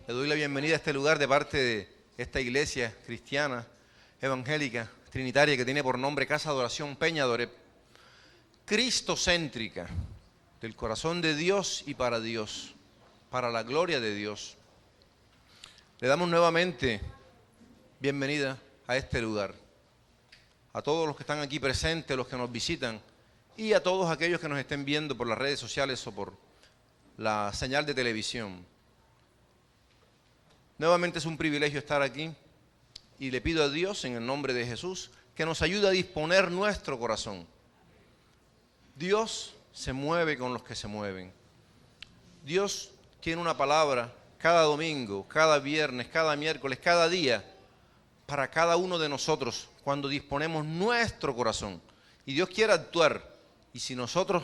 Le doy la bienvenida a este lugar de parte de esta iglesia cristiana, evangélica, trinitaria, que tiene por nombre Casa de Oración Peña Dorep. Cristocéntrica, del corazón de Dios y para Dios, para la gloria de Dios. Le damos nuevamente bienvenida a este lugar. A todos los que están aquí presentes, los que nos visitan, y a todos aquellos que nos estén viendo por las redes sociales o por la señal de televisión. Nuevamente es un privilegio estar aquí y le pido a Dios en el nombre de Jesús que nos ayude a disponer nuestro corazón. Dios se mueve con los que se mueven. Dios tiene una palabra cada domingo, cada viernes, cada miércoles, cada día para cada uno de nosotros cuando disponemos nuestro corazón. Y Dios quiere actuar y si nosotros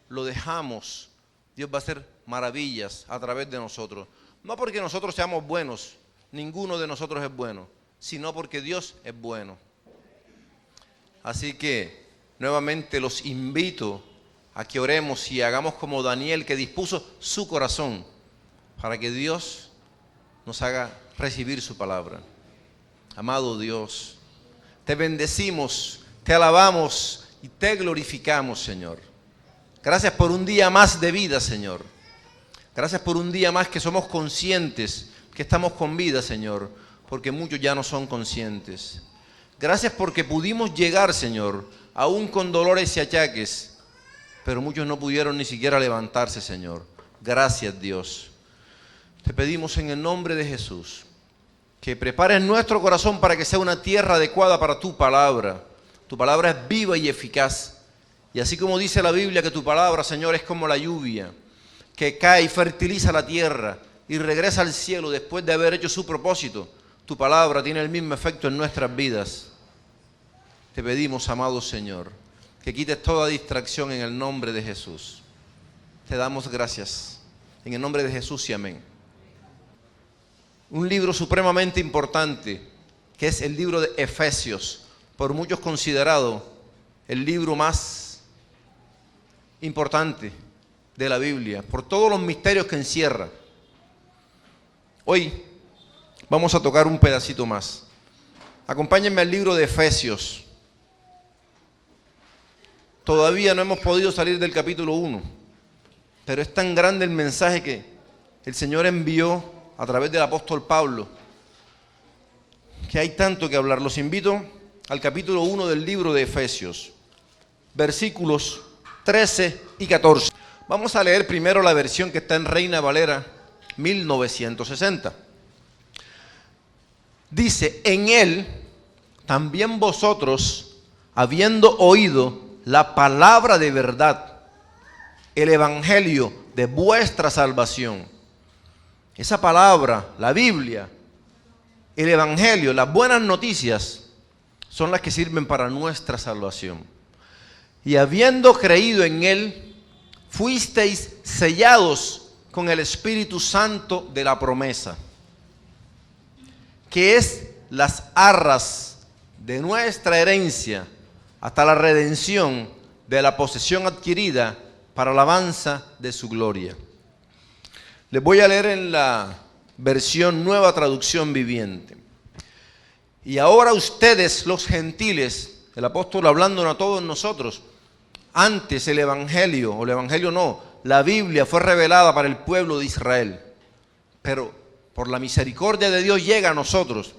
lo dejamos, Dios va a hacer maravillas a través de nosotros. No porque nosotros seamos buenos, ninguno de nosotros es bueno, sino porque Dios es bueno. Así que nuevamente los invito a que oremos y hagamos como Daniel, que dispuso su corazón para que Dios nos haga recibir su palabra. Amado Dios, te bendecimos, te alabamos y te glorificamos, Señor. Gracias por un día más de vida, Señor. Gracias por un día más que somos conscientes que estamos con vida, Señor, porque muchos ya no son conscientes. Gracias porque pudimos llegar, Señor, aún con dolores y achaques, pero muchos no pudieron ni siquiera levantarse, Señor. Gracias, Dios. Te pedimos en el nombre de Jesús que prepares nuestro corazón para que sea una tierra adecuada para tu palabra. Tu palabra es viva y eficaz. Y así como dice la Biblia que tu palabra, Señor, es como la lluvia, que cae y fertiliza la tierra y regresa al cielo después de haber hecho su propósito, tu palabra tiene el mismo efecto en nuestras vidas. Te pedimos, amado Señor, que quites toda distracción en el nombre de Jesús. Te damos gracias. En el nombre de Jesús y amén. Un libro supremamente importante, que es el libro de Efesios, por muchos considerado el libro más importante de la Biblia, por todos los misterios que encierra. Hoy vamos a tocar un pedacito más. Acompáñenme al libro de Efesios. Todavía no hemos podido salir del capítulo 1, pero es tan grande el mensaje que el Señor envió a través del apóstol Pablo, que hay tanto que hablar. Los invito al capítulo 1 del libro de Efesios, versículos 13 y 14. Vamos a leer primero la versión que está en Reina Valera 1960. Dice: en él también vosotros, habiendo oído la palabra de verdad, el evangelio de vuestra salvación. Esa palabra, la Biblia, el evangelio, las buenas noticias, son las que sirven para nuestra salvación. Y habiendo creído en él, fuisteis sellados con el Espíritu Santo de la promesa, que es las arras de nuestra herencia hasta la redención de la posesión adquirida para alabanza de su gloria. Les voy a leer en la versión Nueva Traducción Viviente. Y ahora ustedes, los gentiles, el apóstol hablándonos a todos nosotros. Antes el evangelio, o el evangelio no, la Biblia fue revelada para el pueblo de Israel. Pero por la misericordia de Dios llega a nosotros.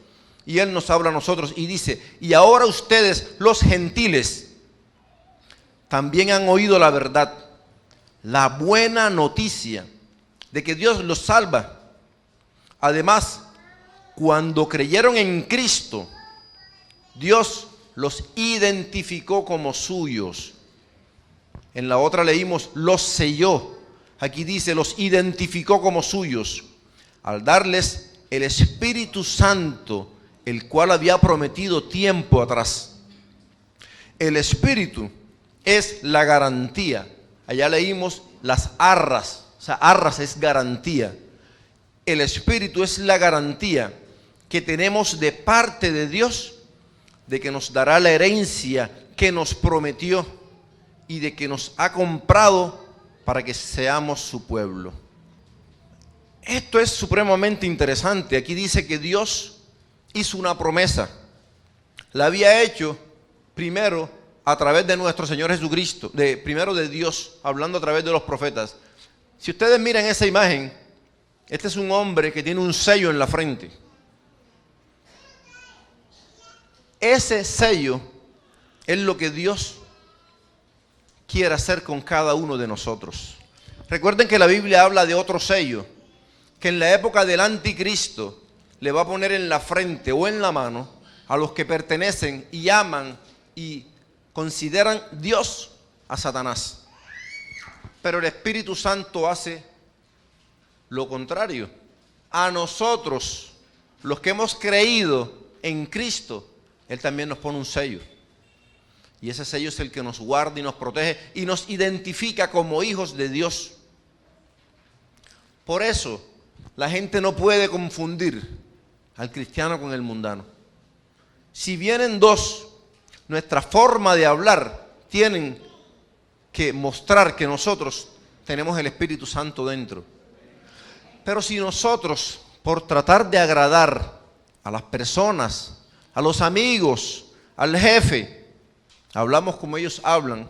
Y Él nos habla a nosotros y dice: y ahora ustedes, los gentiles, también han oído la verdad, la buena noticia de que Dios los salva. Además, cuando creyeron en Cristo, Dios los identificó como suyos. En la otra leímos los selló. Aquí dice los identificó como suyos, al darles el Espíritu Santo, el cual había prometido tiempo atrás. El Espíritu es la garantía. Allá leímos las arras, o sea, arras es garantía. El Espíritu es la garantía que tenemos de parte de Dios de que nos dará la herencia que nos prometió y de que nos ha comprado para que seamos su pueblo. Esto es supremamente interesante. Aquí dice que Dios hizo una promesa. La había hecho primero a través de nuestro Señor Jesucristo, primero de Dios, hablando a través de los profetas. Si ustedes miran esa imagen, este es un hombre que tiene un sello en la frente. Ese sello es lo que Dios quiere hacer con cada uno de nosotros. Recuerden que la Biblia habla de otro sello, que en la época del anticristo le va a poner en la frente o en la mano a los que pertenecen y aman y consideran Dios a Satanás. Pero el Espíritu Santo hace lo contrario. A nosotros, los que hemos creído en Cristo, Él también nos pone un sello. Y ese sello es el que nos guarda y nos protege y nos identifica como hijos de Dios. Por eso, la gente no puede confundir al cristiano con el mundano. Si vienen dos, nuestra forma de hablar tienen que mostrar que nosotros tenemos el Espíritu Santo dentro. Pero si nosotros, por tratar de agradar a las personas, a los amigos, al jefe, hablamos como ellos hablan,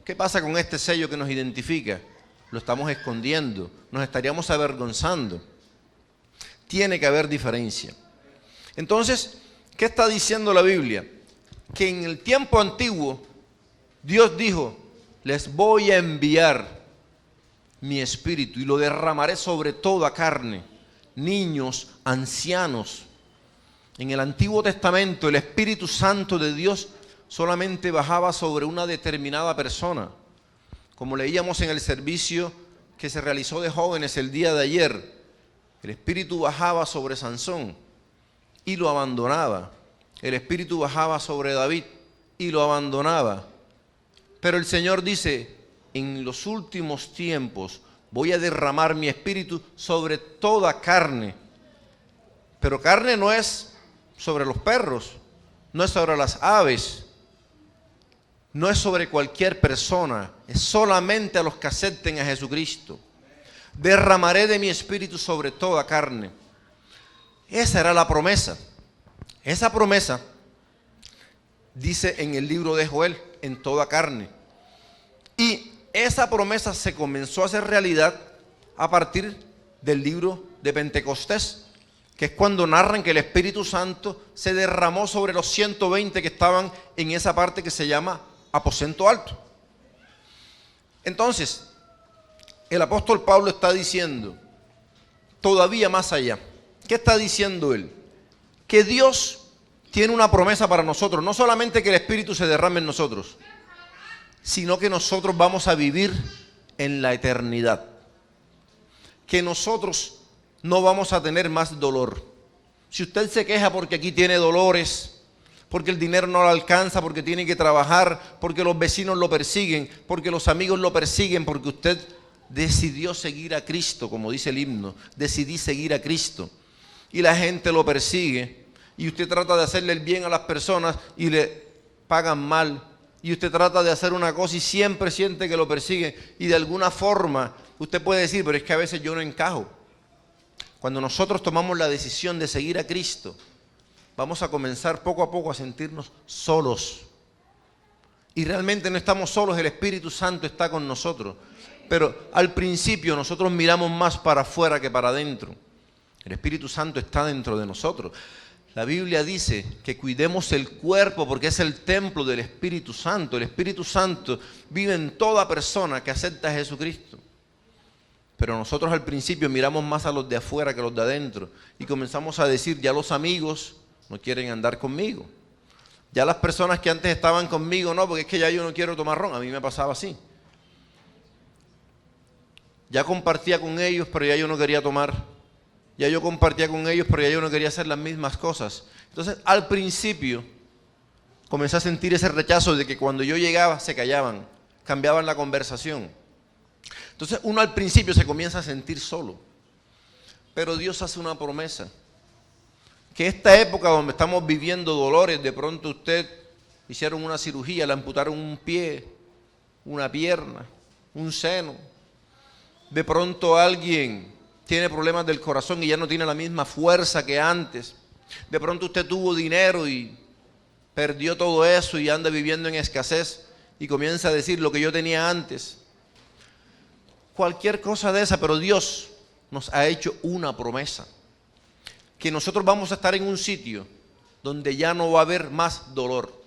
¿qué pasa con este sello que nos identifica? Lo estamos escondiendo, nos estaríamos avergonzando. Tiene que haber diferencia. Entonces, ¿qué está diciendo la Biblia? Que en el tiempo antiguo, Dios dijo, les voy a enviar mi espíritu y lo derramaré sobre toda carne, niños, ancianos. En el Antiguo Testamento, el Espíritu Santo de Dios solamente bajaba sobre una determinada persona. Como leíamos en el servicio que se realizó de jóvenes el día de ayer, el Espíritu bajaba sobre Sansón y lo abandonaba. El Espíritu bajaba sobre David y lo abandonaba. Pero el Señor dice, en los últimos tiempos voy a derramar mi Espíritu sobre toda carne. Pero carne no es sobre los perros, no es sobre las aves, no es sobre cualquier persona, es solamente a los que acepten a Jesucristo. Derramaré de mi Espíritu sobre toda carne. Esa era la promesa. Esa promesa dice en el libro de Joel, en toda carne. Y esa promesa se comenzó a hacer realidad a partir del libro de Pentecostés, que es cuando narran que el Espíritu Santo se derramó sobre los 120 que estaban en esa parte que se llama aposento alto. Entonces, el apóstol Pablo está diciendo, todavía más allá. ¿Qué está diciendo él? Que Dios tiene una promesa para nosotros, no solamente que el Espíritu se derrame en nosotros, sino que nosotros vamos a vivir en la eternidad. Que nosotros no vamos a tener más dolor. Si usted se queja porque aquí tiene dolores, porque el dinero no le alcanza, porque tiene que trabajar, porque los vecinos lo persiguen, porque los amigos lo persiguen, porque usted decidió seguir a Cristo, como dice el himno, decidí seguir a Cristo, y la gente lo persigue, y usted trata de hacerle el bien a las personas y le pagan mal, y usted trata de hacer una cosa y siempre siente que lo persiguen, y de alguna forma usted puede decir, pero es que a veces yo no encajo. Cuando nosotros tomamos la decisión de seguir a Cristo, vamos a comenzar poco a poco a sentirnos solos. Y realmente no estamos solos, el Espíritu Santo está con nosotros. Pero al principio nosotros miramos más para afuera que para adentro. El Espíritu Santo está dentro de nosotros. La Biblia dice que cuidemos el cuerpo porque es el templo del Espíritu Santo. El Espíritu Santo vive en toda persona que acepta a Jesucristo. Pero nosotros al principio miramos más a los de afuera que a los de adentro. Y comenzamos a decir, ya los amigos no quieren andar conmigo. Ya las personas que antes estaban conmigo, no, porque es que ya yo no quiero tomar ron. A mí me pasaba así. Ya compartía con ellos, pero ya yo no quería tomar. Ya yo compartía con ellos, pero ya yo no quería hacer las mismas cosas. Entonces, al principio, comencé a sentir ese rechazo de que cuando yo llegaba, se callaban, cambiaban la conversación. Entonces, uno al principio se comienza a sentir solo. Pero Dios hace una promesa. Que esta época donde estamos viviendo dolores, de pronto usted hicieron una cirugía, le amputaron un pie, una pierna, un seno. De pronto alguien tiene problemas del corazón y ya no tiene la misma fuerza que antes. De pronto usted tuvo dinero y perdió todo eso y anda viviendo en escasez y comienza a decir lo que yo tenía antes. Cualquier cosa de esa, pero Dios nos ha hecho una promesa. Que nosotros vamos a estar en un sitio donde ya no va a haber más dolor,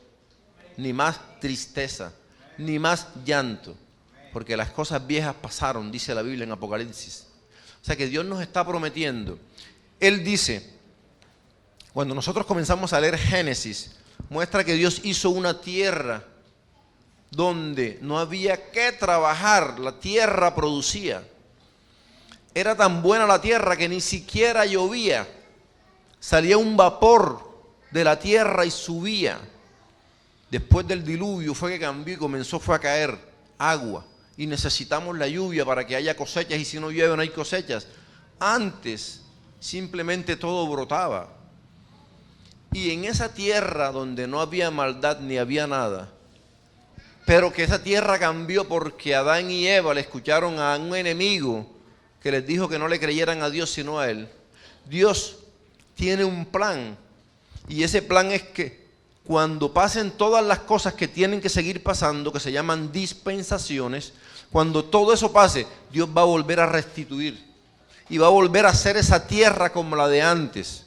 ni más tristeza, ni más llanto. Porque las cosas viejas pasaron, dice la Biblia en Apocalipsis. O sea que Dios nos está prometiendo. Él dice, cuando nosotros comenzamos a leer Génesis, muestra que Dios hizo una tierra donde no había que trabajar, la tierra producía. Era tan buena la tierra que ni siquiera llovía. Salía un vapor de la tierra y subía. Después del diluvio fue que cambió y fue a caer agua. Y necesitamos la lluvia para que haya cosechas, y si no llueve no hay cosechas. Antes simplemente todo brotaba. Y en esa tierra donde no había maldad ni había nada, pero que esa tierra cambió porque Adán y Eva le escucharon a un enemigo que les dijo que no le creyeran a Dios sino a Él. Dios tiene un plan, y ese plan es que cuando pasen todas las cosas que tienen que seguir pasando, que se llaman dispensaciones, cuando todo eso pase, Dios va a volver a restituir y va a volver a hacer esa tierra como la de antes.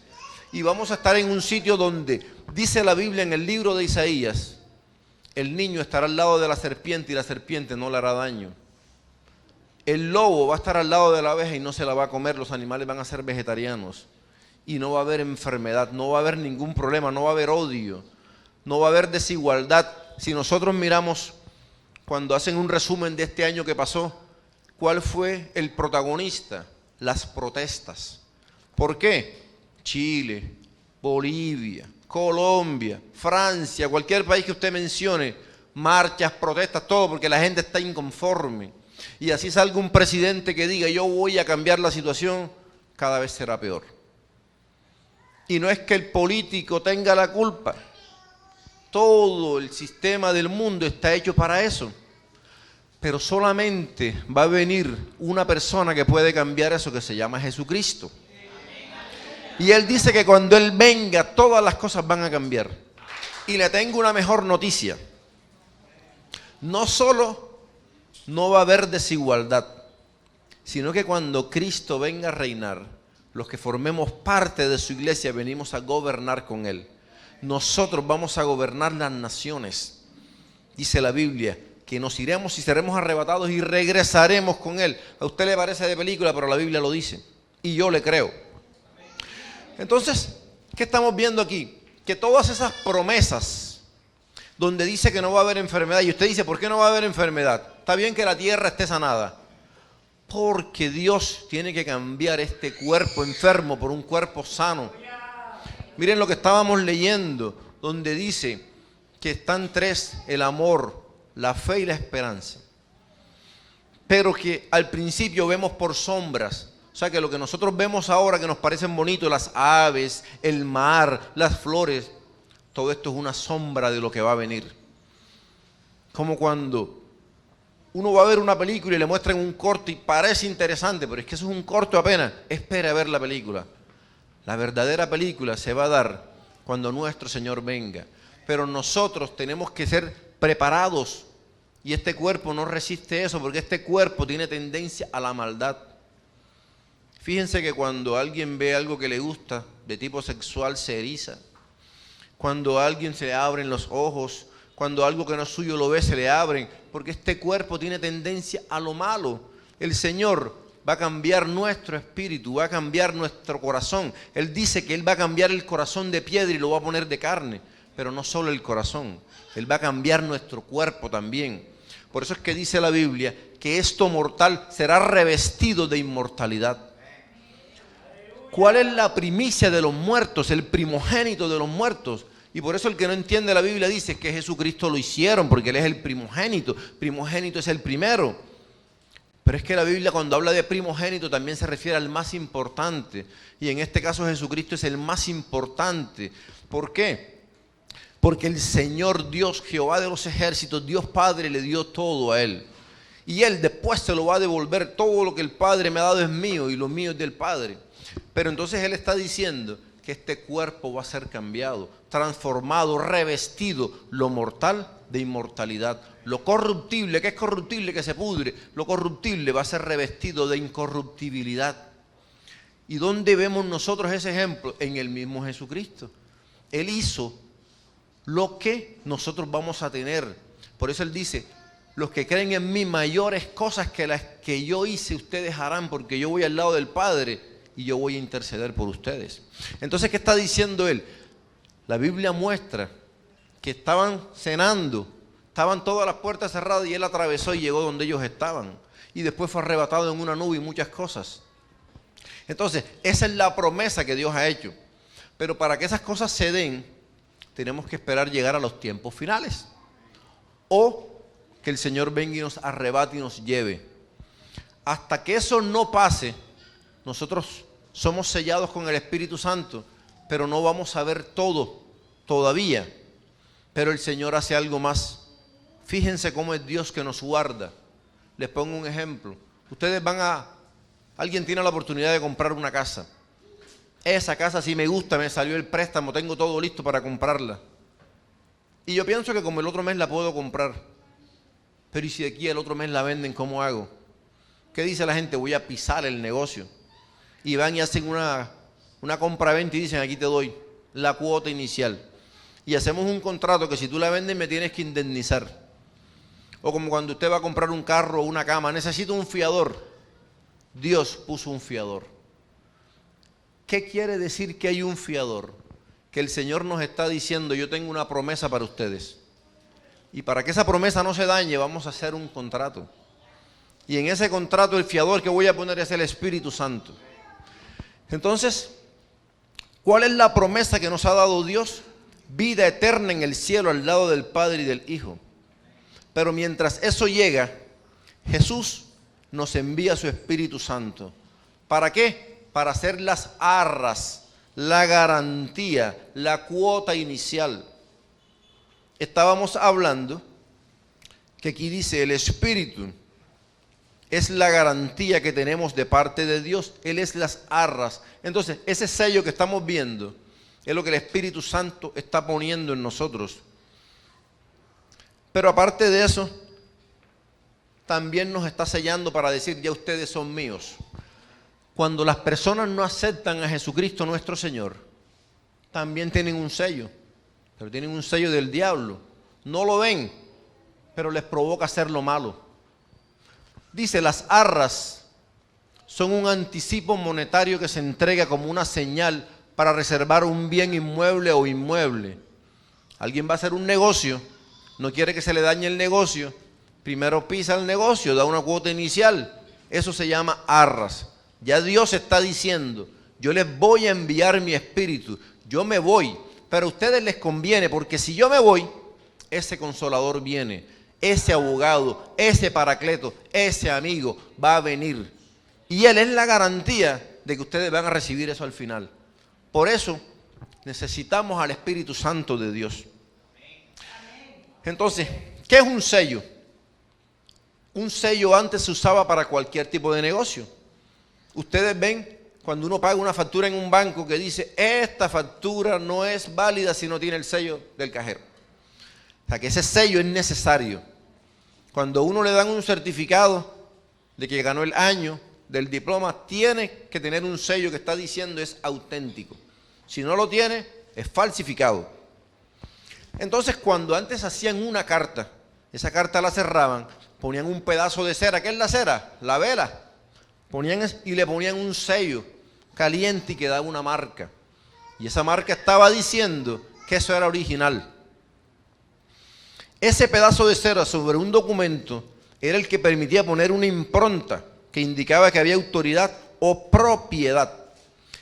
Y vamos a estar en un sitio donde dice la Biblia en el libro de Isaías, el niño estará al lado de la serpiente y la serpiente no le hará daño. El lobo va a estar al lado de la abeja y no se la va a comer, los animales van a ser vegetarianos. Y no va a haber enfermedad, no va a haber ningún problema, no va a haber odio, no va a haber desigualdad. Si nosotros miramos, cuando hacen un resumen de este año que pasó, ¿cuál fue el protagonista? Las protestas. ¿Por qué? Chile, Bolivia, Colombia, Francia, cualquier país que usted mencione, marchas, protestas, todo, porque la gente está inconforme. Y así salga un presidente que diga, yo voy a cambiar la situación, cada vez será peor. Y no es que el político tenga la culpa. Todo el sistema del mundo está hecho para eso. Pero solamente va a venir una persona que puede cambiar eso, que se llama Jesucristo. Y Él dice que cuando Él venga, todas las cosas van a cambiar. Y le tengo una mejor noticia. No solo no va a haber desigualdad, sino que cuando Cristo venga a reinar, los que formemos parte de su iglesia venimos a gobernar con Él. Nosotros vamos a gobernar las naciones. Dice la Biblia que nos iremos y seremos arrebatados y regresaremos con Él. A usted le parece de película, pero la Biblia lo dice. Y yo le creo. Entonces, ¿qué estamos viendo aquí? Que todas esas promesas donde dice que no va a haber enfermedad, y usted dice, ¿por qué no va a haber enfermedad? Está bien que la tierra esté sanada, porque Dios tiene que cambiar este cuerpo enfermo por un cuerpo sano. Miren lo que estábamos leyendo, donde dice que están tres: el amor, la fe y la esperanza. Pero que al principio vemos por sombras. O sea que lo que nosotros vemos ahora que nos parecen bonitos, las aves, el mar, las flores, todo esto es una sombra de lo que va a venir. Como cuando uno va a ver una película y le muestran un corto y parece interesante, pero es que eso es un corto apenas. Espere a ver la película. La verdadera película se va a dar cuando nuestro Señor venga. Pero nosotros tenemos que ser preparados. Y este cuerpo no resiste eso, porque este cuerpo tiene tendencia a la maldad. Fíjense que cuando alguien ve algo que le gusta, de tipo sexual, se eriza. Cuando a alguien se le abren los ojos, cuando algo que no es suyo lo ve, se le abren. Porque este cuerpo tiene tendencia a lo malo. El Señor va a cambiar nuestro espíritu, va a cambiar nuestro corazón. Él dice que Él va a cambiar el corazón de piedra y lo va a poner de carne. Pero no solo el corazón, Él va a cambiar nuestro cuerpo también. Por eso es que dice la Biblia que esto mortal será revestido de inmortalidad. ¿Cuál es la primicia de los muertos? El primogénito de los muertos. Y por eso el que no entiende la Biblia dice que Jesucristo lo hicieron, porque Él es el primogénito. Primogénito es el primero. Pero es que la Biblia, cuando habla de primogénito, también se refiere al más importante. Y en este caso Jesucristo es el más importante. ¿Por qué? Porque el Señor Dios, Jehová de los ejércitos, Dios Padre, le dio todo a Él. Y Él después se lo va a devolver. Todo lo que el Padre me ha dado es mío y lo mío es del Padre. Pero entonces Él está diciendo que este cuerpo va a ser cambiado, transformado, revestido, lo mortal de inmortalidad. Lo corruptible, que es corruptible, que se pudre, lo corruptible va a ser revestido de incorruptibilidad. ¿Y dónde vemos nosotros ese ejemplo? En el mismo Jesucristo. Él hizo lo que nosotros vamos a tener. Por eso Él dice, los que creen en mí, mayores cosas que las que yo hice, ustedes harán, porque yo voy al lado del Padre y yo voy a interceder por ustedes. Entonces, ¿qué está diciendo Él? La Biblia muestra que estaban cenando, estaban todas las puertas cerradas y Él atravesó y llegó donde ellos estaban. Y después fue arrebatado en una nube y muchas cosas. Entonces, esa es la promesa que Dios ha hecho. Pero para que esas cosas se den, tenemos que esperar llegar a los tiempos finales. O que el Señor venga y nos arrebate y nos lleve. Hasta que eso no pase, nosotros somos sellados con el Espíritu Santo, pero no vamos a ver todo todavía. Pero el Señor hace algo más. Fíjense cómo es Dios que nos guarda. Les pongo un ejemplo. Ustedes alguien tiene la oportunidad de comprar una casa. Esa casa sí me gusta, me salió el préstamo, tengo todo listo para comprarla. Y yo pienso que como el otro mes la puedo comprar. Pero ¿y si de aquí el otro mes la venden, cómo hago? ¿Qué dice la gente? Voy a pisar el negocio. Y van y hacen una compra-venta y dicen, aquí te doy la cuota inicial. Y hacemos un contrato que si tú la vendes me tienes que indemnizar. O como cuando usted va a comprar un carro o una cama, necesito un fiador. Dios puso un fiador. ¿Qué quiere decir que hay un fiador? Que el Señor nos está diciendo, yo tengo una promesa para ustedes. Y para que esa promesa no se dañe, vamos a hacer un contrato. Y en ese contrato el fiador que voy a poner es el Espíritu Santo. Entonces, ¿cuál es la promesa que nos ha dado Dios? Vida eterna en el cielo al lado del Padre y del Hijo. Pero mientras eso llega, Jesús nos envía su Espíritu Santo. ¿Para qué? Para hacer las arras, la garantía, la cuota inicial. Estábamos hablando que aquí dice el Espíritu es la garantía que tenemos de parte de Dios. Él es las arras. Entonces, ese sello que estamos viendo es lo que el Espíritu Santo está poniendo en nosotros. Pero aparte de eso, también nos está sellando para decir, ya ustedes son míos. Cuando las personas no aceptan a Jesucristo nuestro Señor, también tienen un sello, pero tienen un sello del diablo. No lo ven, pero les provoca hacer lo malo. Dice, las arras son un anticipo monetario que se entrega como una señal para reservar un bien inmueble o inmueble. Alguien va a hacer un negocio, no quiere que se le dañe el negocio, primero pisa el negocio, da una cuota inicial. Eso se llama arras. Ya Dios está diciendo, yo les voy a enviar mi espíritu, yo me voy, pero a ustedes les conviene, porque si yo me voy, ese consolador viene, ese abogado, ese paracleto, ese amigo va a venir. Y Él es la garantía de que ustedes van a recibir eso al final. Por eso necesitamos al Espíritu Santo de Dios. Entonces, ¿qué es un sello? Un sello antes se usaba para cualquier tipo de negocio. Ustedes ven cuando uno paga una factura en un banco que dice, esta factura no es válida si no tiene el sello del cajero. O sea que ese sello es necesario. Cuando a uno le dan un certificado de que ganó el año del diploma, tiene que tener un sello que está diciendo es auténtico. Si no lo tiene, es falsificado. Entonces, cuando antes hacían una carta, esa carta la cerraban, ponían un pedazo de cera. ¿Qué es la cera? La vela. Y le ponían un sello caliente y quedaba una marca. Y esa marca estaba diciendo que eso era original. Ese pedazo de cera sobre un documento era el que permitía poner una impronta que indicaba que había autoridad o propiedad.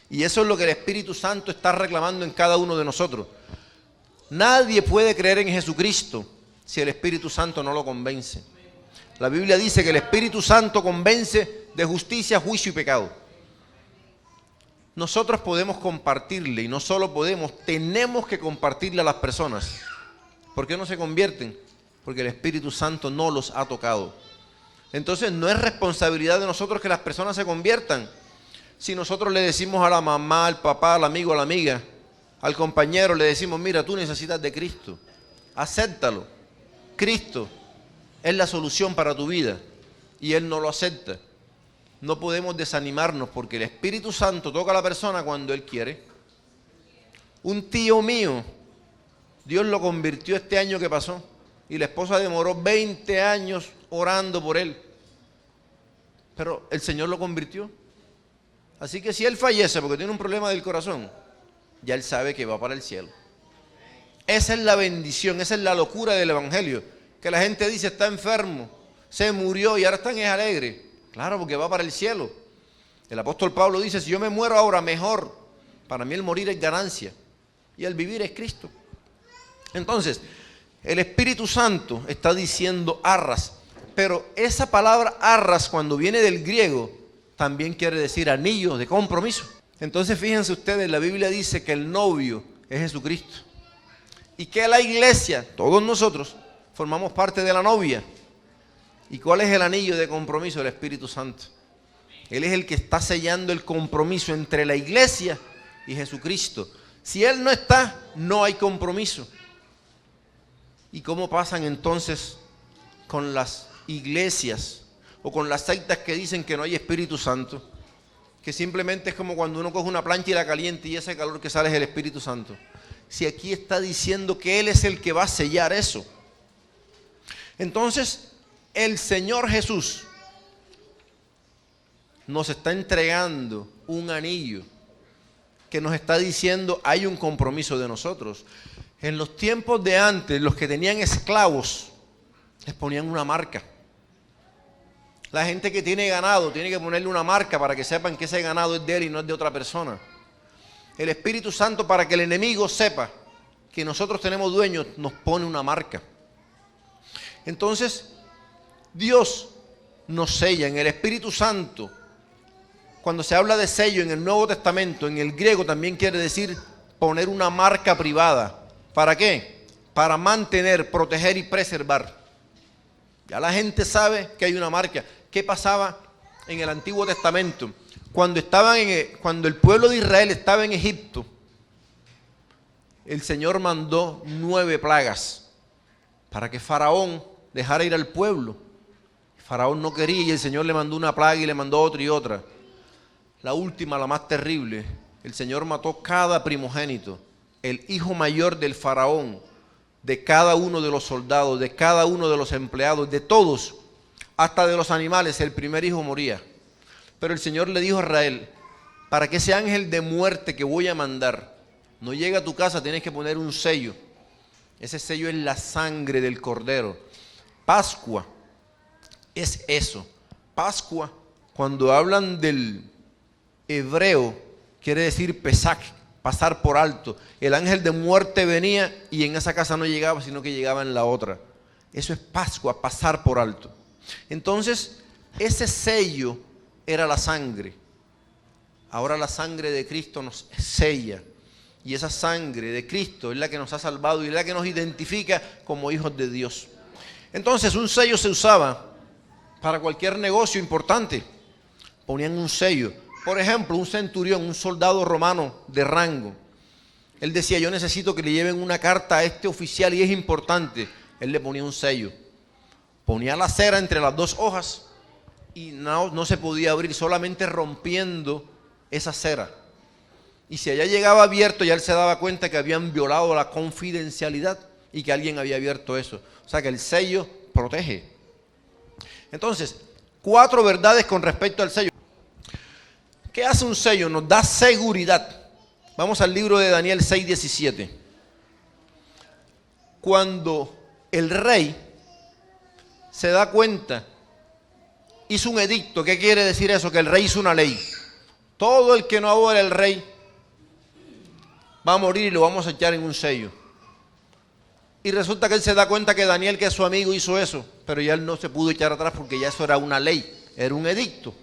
Y eso es lo que el Espíritu Santo está reclamando en cada uno de nosotros. Nadie puede creer en Jesucristo si el Espíritu Santo no lo convence. La Biblia dice que el Espíritu Santo convence de justicia, juicio y pecado. Nosotros podemos compartirle, y no solo podemos, tenemos que compartirle a las personas. ¿Por qué no se convierten? Porque el Espíritu Santo no los ha tocado. Entonces no es responsabilidad de nosotros que las personas se conviertan. Si nosotros le decimos a la mamá, al papá, al amigo, a la amiga, al compañero, le decimos, mira, tú necesitas de Cristo, acéptalo. Cristo es la solución para tu vida y Él no lo acepta. No podemos desanimarnos porque el Espíritu Santo toca a la persona cuando Él quiere. Un tío mío, Dios lo convirtió este año que pasó y la esposa demoró 20 años orando por él. Pero el Señor lo convirtió. Así que si él fallece porque tiene un problema del corazón, ya él sabe que va para el cielo. Esa es la bendición, esa es la locura del Evangelio. Que la gente dice, está enfermo, se murió y ahora están alegres. Claro, porque va para el cielo. El apóstol Pablo dice, si yo me muero ahora, mejor. Para mí el morir es ganancia y el vivir es Cristo. Entonces, el Espíritu Santo está diciendo arras, pero esa palabra arras, cuando viene del griego, también quiere decir anillo de compromiso. Entonces, fíjense ustedes, la Biblia dice que el novio es Jesucristo y que la iglesia, todos nosotros, formamos parte de la novia. ¿Y cuál es el anillo de compromiso? El Espíritu Santo. Él es el que está sellando el compromiso entre la iglesia y Jesucristo. Si Él no está, no hay compromiso. ¿Y cómo pasan entonces con las iglesias o con las sectas que dicen que no hay Espíritu Santo? Que simplemente es como cuando uno coge una plancha y la calienta y ese calor que sale es el Espíritu Santo. Si aquí está diciendo que Él es el que va a sellar eso. Entonces, el Señor Jesús nos está entregando un anillo que nos está diciendo hay un compromiso de nosotros. En los tiempos de antes, los que tenían esclavos les ponían una marca. La gente que tiene ganado tiene que ponerle una marca para que sepan que ese ganado es de él y no es de otra persona. El Espíritu Santo, para que el enemigo sepa que nosotros tenemos dueños, nos pone una marca. Entonces, Dios nos sella en el Espíritu Santo. Cuando se habla de sello en el Nuevo Testamento, en el griego también quiere decir poner una marca privada. ¿Para qué? Para mantener, proteger y preservar. Ya la gente sabe que hay una marca. ¿Qué pasaba en el Antiguo Testamento? Cuando el pueblo de Israel estaba en Egipto, el Señor mandó 9 plagas para que Faraón dejara ir al pueblo. Faraón no quería y el Señor le mandó una plaga y le mandó otra y otra. La última, la más terrible, el Señor mató cada primogénito, el hijo mayor del Faraón, de cada uno de los soldados, de cada uno de los empleados, de todos, hasta de los animales, el primer hijo moría. Pero el Señor le dijo a Israel, para que ese ángel de muerte que voy a mandar no llegue a tu casa, tienes que poner un sello. Ese sello es la sangre del Cordero. Pascua es eso. Pascua, cuando hablan del hebreo, quiere decir pesach, pasar por alto. El ángel de muerte venía y en esa casa no llegaba, sino que llegaba en la otra. Eso es Pascua, pasar por alto. Entonces, ese sello era la sangre. Ahora la sangre de Cristo nos sella. Y esa sangre de Cristo es la que nos ha salvado y es la que nos identifica como hijos de Dios. Entonces, un sello se usaba para cualquier negocio importante. Ponían un sello. Por ejemplo, un centurión, un soldado romano de rango. Él decía, yo necesito que le lleven una carta a este oficial y es importante. Él le ponía un sello. Ponía la cera entre las 2 hojas y no se podía abrir, solamente rompiendo esa cera. Y si allá llegaba abierto, ya él se daba cuenta que habían violado la confidencialidad y que alguien había abierto eso. O sea que el sello protege. Entonces, 4 verdades con respecto al sello. ¿Qué hace un sello? Nos da seguridad. Vamos al libro de Daniel 6:17. Cuando el rey se da cuenta, hizo un edicto. ¿Qué quiere decir eso? Que el rey hizo una ley. Todo el que no adore al rey va a morir y lo vamos a echar en un sello. Y resulta que él se da cuenta que Daniel, que es su amigo, hizo eso, pero ya él no se pudo echar atrás porque ya eso era una ley, era un edicto.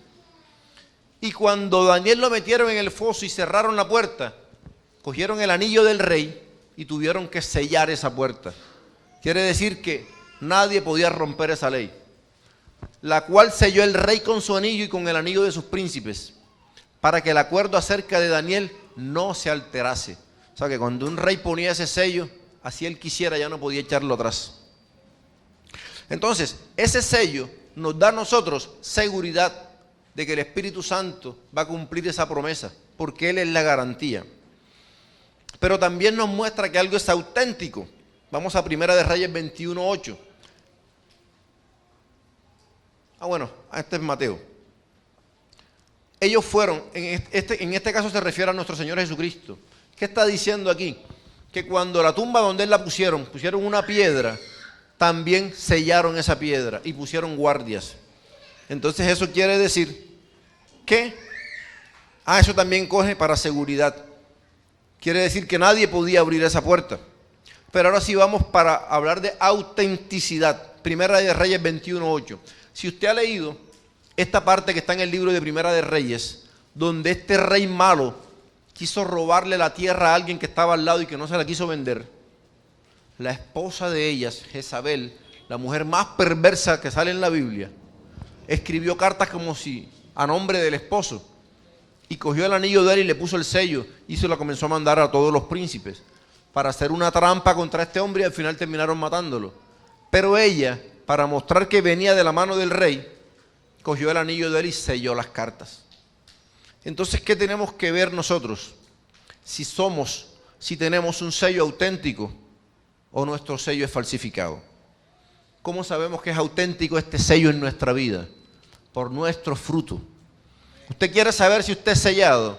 Y cuando Daniel lo metieron en el foso y cerraron la puerta, cogieron el anillo del rey y tuvieron que sellar esa puerta. Quiere decir que nadie podía romper esa ley. la cual selló el rey con su anillo y con el anillo de sus príncipes, para que el acuerdo acerca de Daniel no se alterase. O sea que cuando un rey ponía ese sello, así él quisiera, ya no podía echarlo atrás. Entonces, ese sello nos da a nosotros seguridad de que el Espíritu Santo va a cumplir esa promesa, porque Él es la garantía. Pero también nos muestra que algo es auténtico. Vamos a Primera de Reyes 21:8. Este es Mateo. Ellos fueron, en este caso se refiere a nuestro Señor Jesucristo. ¿Qué está diciendo aquí? Que cuando la tumba donde Él la pusieron una piedra, también sellaron esa piedra y pusieron guardias. Entonces eso quiere decir que, eso también coge para seguridad. Quiere decir que nadie podía abrir esa puerta. Pero ahora sí vamos para hablar de autenticidad. Primera de Reyes 21:8. Si usted ha leído esta parte que está en el libro de Primera de Reyes, donde este rey malo quiso robarle la tierra a alguien que estaba al lado y que no se la quiso vender, la esposa de ellas, Jezabel, la mujer más perversa que sale en la Biblia, escribió cartas como si a nombre del esposo, y cogió el anillo de él y le puso el sello y se lo comenzó a mandar a todos los príncipes para hacer una trampa contra este hombre, y al final terminaron matándolo. Pero ella, para mostrar que venía de la mano del rey, cogió el anillo de él y selló las cartas. Entonces, ¿qué tenemos que ver nosotros? Si tenemos un sello auténtico o nuestro sello es falsificado. ¿Cómo sabemos que es auténtico este sello en nuestra vida? Por nuestro fruto. Usted quiere saber si usted es sellado,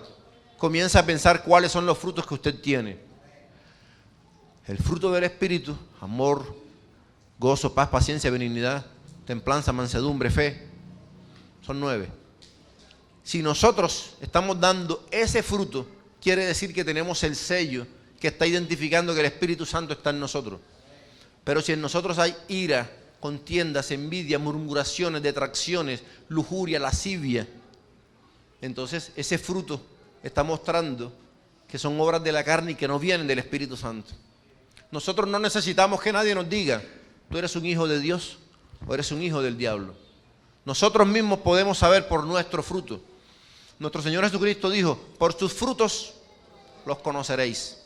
comienza a pensar cuáles son los frutos que usted tiene. El fruto del Espíritu: amor, gozo, paz, paciencia, benignidad, templanza, mansedumbre, fe. Son 9. Si nosotros estamos dando ese fruto, quiere decir que tenemos el sello que está identificando que el Espíritu Santo está en nosotros. Pero si en nosotros hay ira, contiendas, envidia, murmuraciones, detracciones, lujuria, lascivia, entonces ese fruto está mostrando que son obras de la carne y que no vienen del Espíritu Santo. Nosotros no necesitamos que nadie nos diga: tú eres un hijo de Dios o eres un hijo del diablo. Nosotros mismos podemos saber por nuestro fruto. Nuestro Señor Jesucristo dijo: por sus frutos los conoceréis.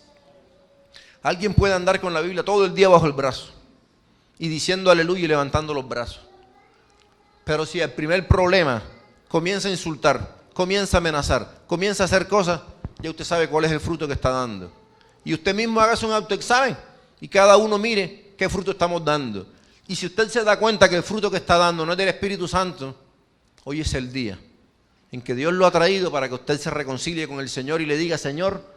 Alguien puede andar con la Biblia todo el día bajo el brazo y diciendo aleluya y levantando los brazos. Pero si el primer problema comienza a insultar, comienza a amenazar, comienza a hacer cosas, ya usted sabe cuál es el fruto que está dando. Y usted mismo hágase un autoexamen y cada uno mire qué fruto estamos dando. Y si usted se da cuenta que el fruto que está dando no es del Espíritu Santo, hoy es el día en que Dios lo ha traído para que usted se reconcilie con el Señor y le diga: Señor,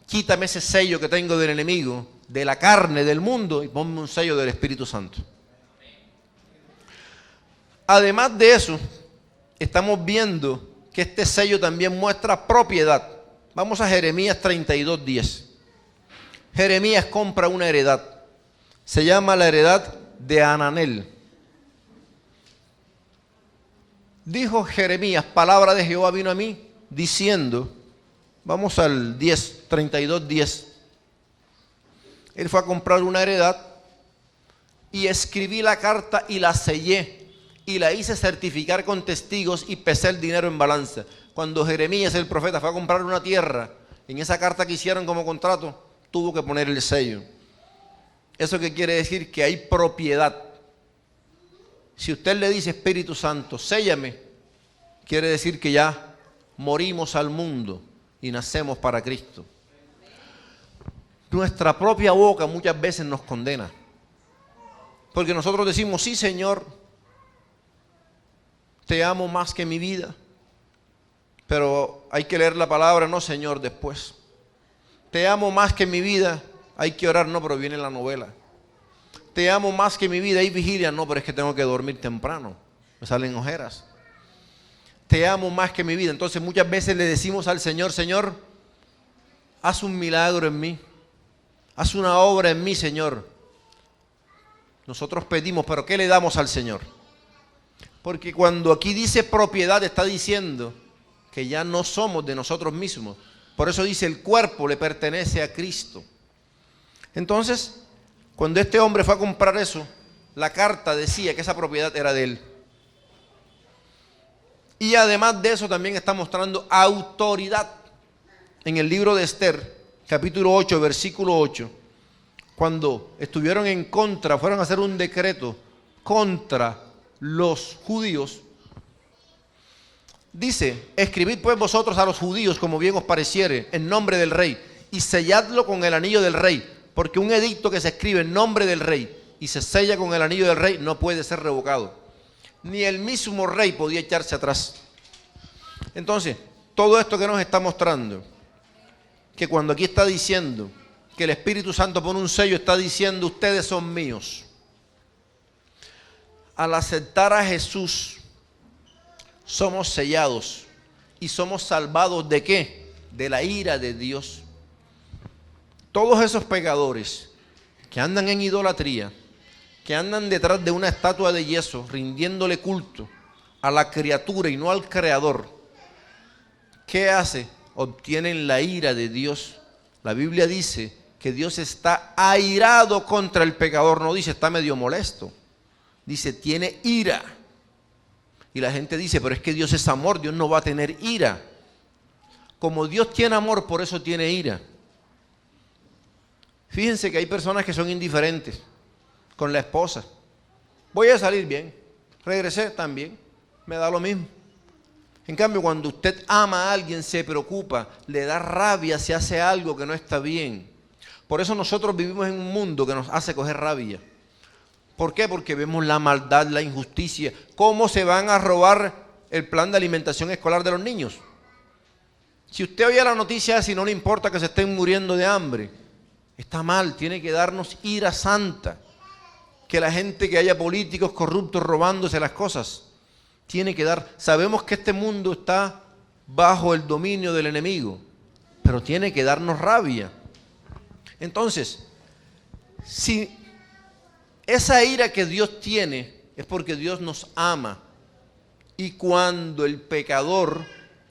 quítame ese sello que tengo del enemigo, de la carne, del mundo, y ponme un sello del Espíritu Santo. Además de eso, estamos viendo que este sello también muestra propiedad. Vamos a Jeremías 32:10. Jeremías compra una heredad. Se llama la heredad de Hananel. Dijo Jeremías: palabra de Jehová vino a mí diciendo, vamos al 32:10. Él fue a comprar una heredad y escribí la carta y la sellé y la hice certificar con testigos y pesé el dinero en balanza. Cuando Jeremías el profeta fue a comprar una tierra, en esa carta que hicieron como contrato, tuvo que poner el sello. ¿Eso qué quiere decir? Que hay propiedad. Si usted le dice: Espíritu Santo, séllame, quiere decir que ya morimos al mundo y nacemos para Cristo. Nuestra propia boca muchas veces nos condena, porque nosotros decimos: sí, Señor, te amo más que mi vida. Pero hay que leer la palabra: no, Señor, después. Te amo más que mi vida. Hay que orar: no, pero viene la novela. Te amo más que mi vida. Hay vigilia: no, pero es que tengo que dormir temprano, me salen ojeras. Te amo más que mi vida. Entonces muchas veces le decimos al Señor: Señor, haz un milagro en mí, haz una obra en mí, Señor. Nosotros pedimos, pero ¿qué le damos al Señor? Porque cuando aquí dice propiedad, está diciendo que ya no somos de nosotros mismos. Por eso dice: el cuerpo le pertenece a Cristo. Entonces, cuando este hombre fue a comprar eso, la carta decía que esa propiedad era de él. Y además de eso también está mostrando autoridad. En el libro de Esther, capítulo 8, versículo 8, cuando estuvieron en contra, fueron a hacer un decreto contra los judíos, dice: escribid pues vosotros a los judíos como bien os pareciere, en nombre del rey, y selladlo con el anillo del rey, porque un edicto que se escribe en nombre del rey y se sella con el anillo del rey no puede ser revocado. Ni el mismo rey podía echarse atrás. Entonces, todo esto que nos está mostrando, que cuando aquí está diciendo que el Espíritu Santo pone un sello, está diciendo: ustedes son míos. Al aceptar a Jesús, somos sellados y somos salvados ¿de qué? De la ira de Dios. Todos esos pecadores que andan en idolatría, que andan detrás de una estatua de yeso, rindiéndole culto a la criatura y no al Creador, ¿qué hace? Obtienen la ira de Dios. La Biblia dice que Dios está airado contra el pecador, no dice está medio molesto, dice tiene ira. Y la gente dice, pero es que Dios es amor, Dios no va a tener ira. Como Dios tiene amor, por eso tiene ira. Fíjense que hay personas que son indiferentes con la esposa. Voy a salir bien, regresé también, me da lo mismo. En cambio, cuando usted ama a alguien, se preocupa, le da rabia si hace algo que no está bien. Por eso nosotros vivimos en un mundo que nos hace coger rabia. ¿Por qué? Porque vemos la maldad, la injusticia. ¿Cómo se van a robar el plan de alimentación escolar de los niños? Si usted oye la noticia, si no le importa que se estén muriendo de hambre, está mal, tiene que darnos ira santa. Que la gente, que haya políticos corruptos robándose las cosas, tiene que dar. Sabemos que este mundo está bajo el dominio del enemigo, pero tiene que darnos rabia. Entonces, si esa ira que Dios tiene es porque Dios nos ama, y cuando el pecador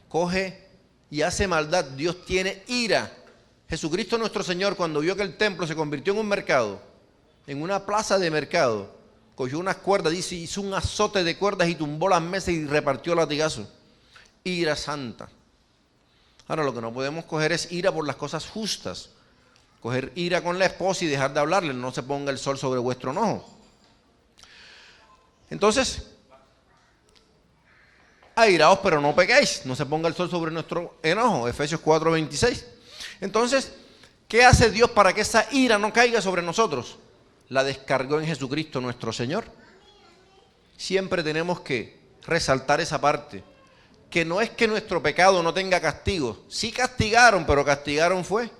coge y hace maldad, Dios tiene ira. Jesucristo nuestro Señor, cuando vio que el templo se convirtió en un mercado, en una plaza de mercado, cogió unas cuerdas, dice, hizo un azote de cuerdas y tumbó las mesas y repartió latigazos. Ira santa. Ahora, lo que no podemos coger es ira por las cosas justas. Coger ira con la esposa y dejar de hablarle, no se ponga el sol sobre vuestro enojo. Entonces, airaos pero no pequéis, no se ponga el sol sobre nuestro enojo, Efesios 4:26. Entonces, ¿qué hace Dios para que esa ira no caiga sobre nosotros? La descargó en Jesucristo nuestro Señor. Siempre tenemos que resaltar esa parte, que no es que nuestro pecado no tenga castigo. Sí castigaron, pero castigaron fue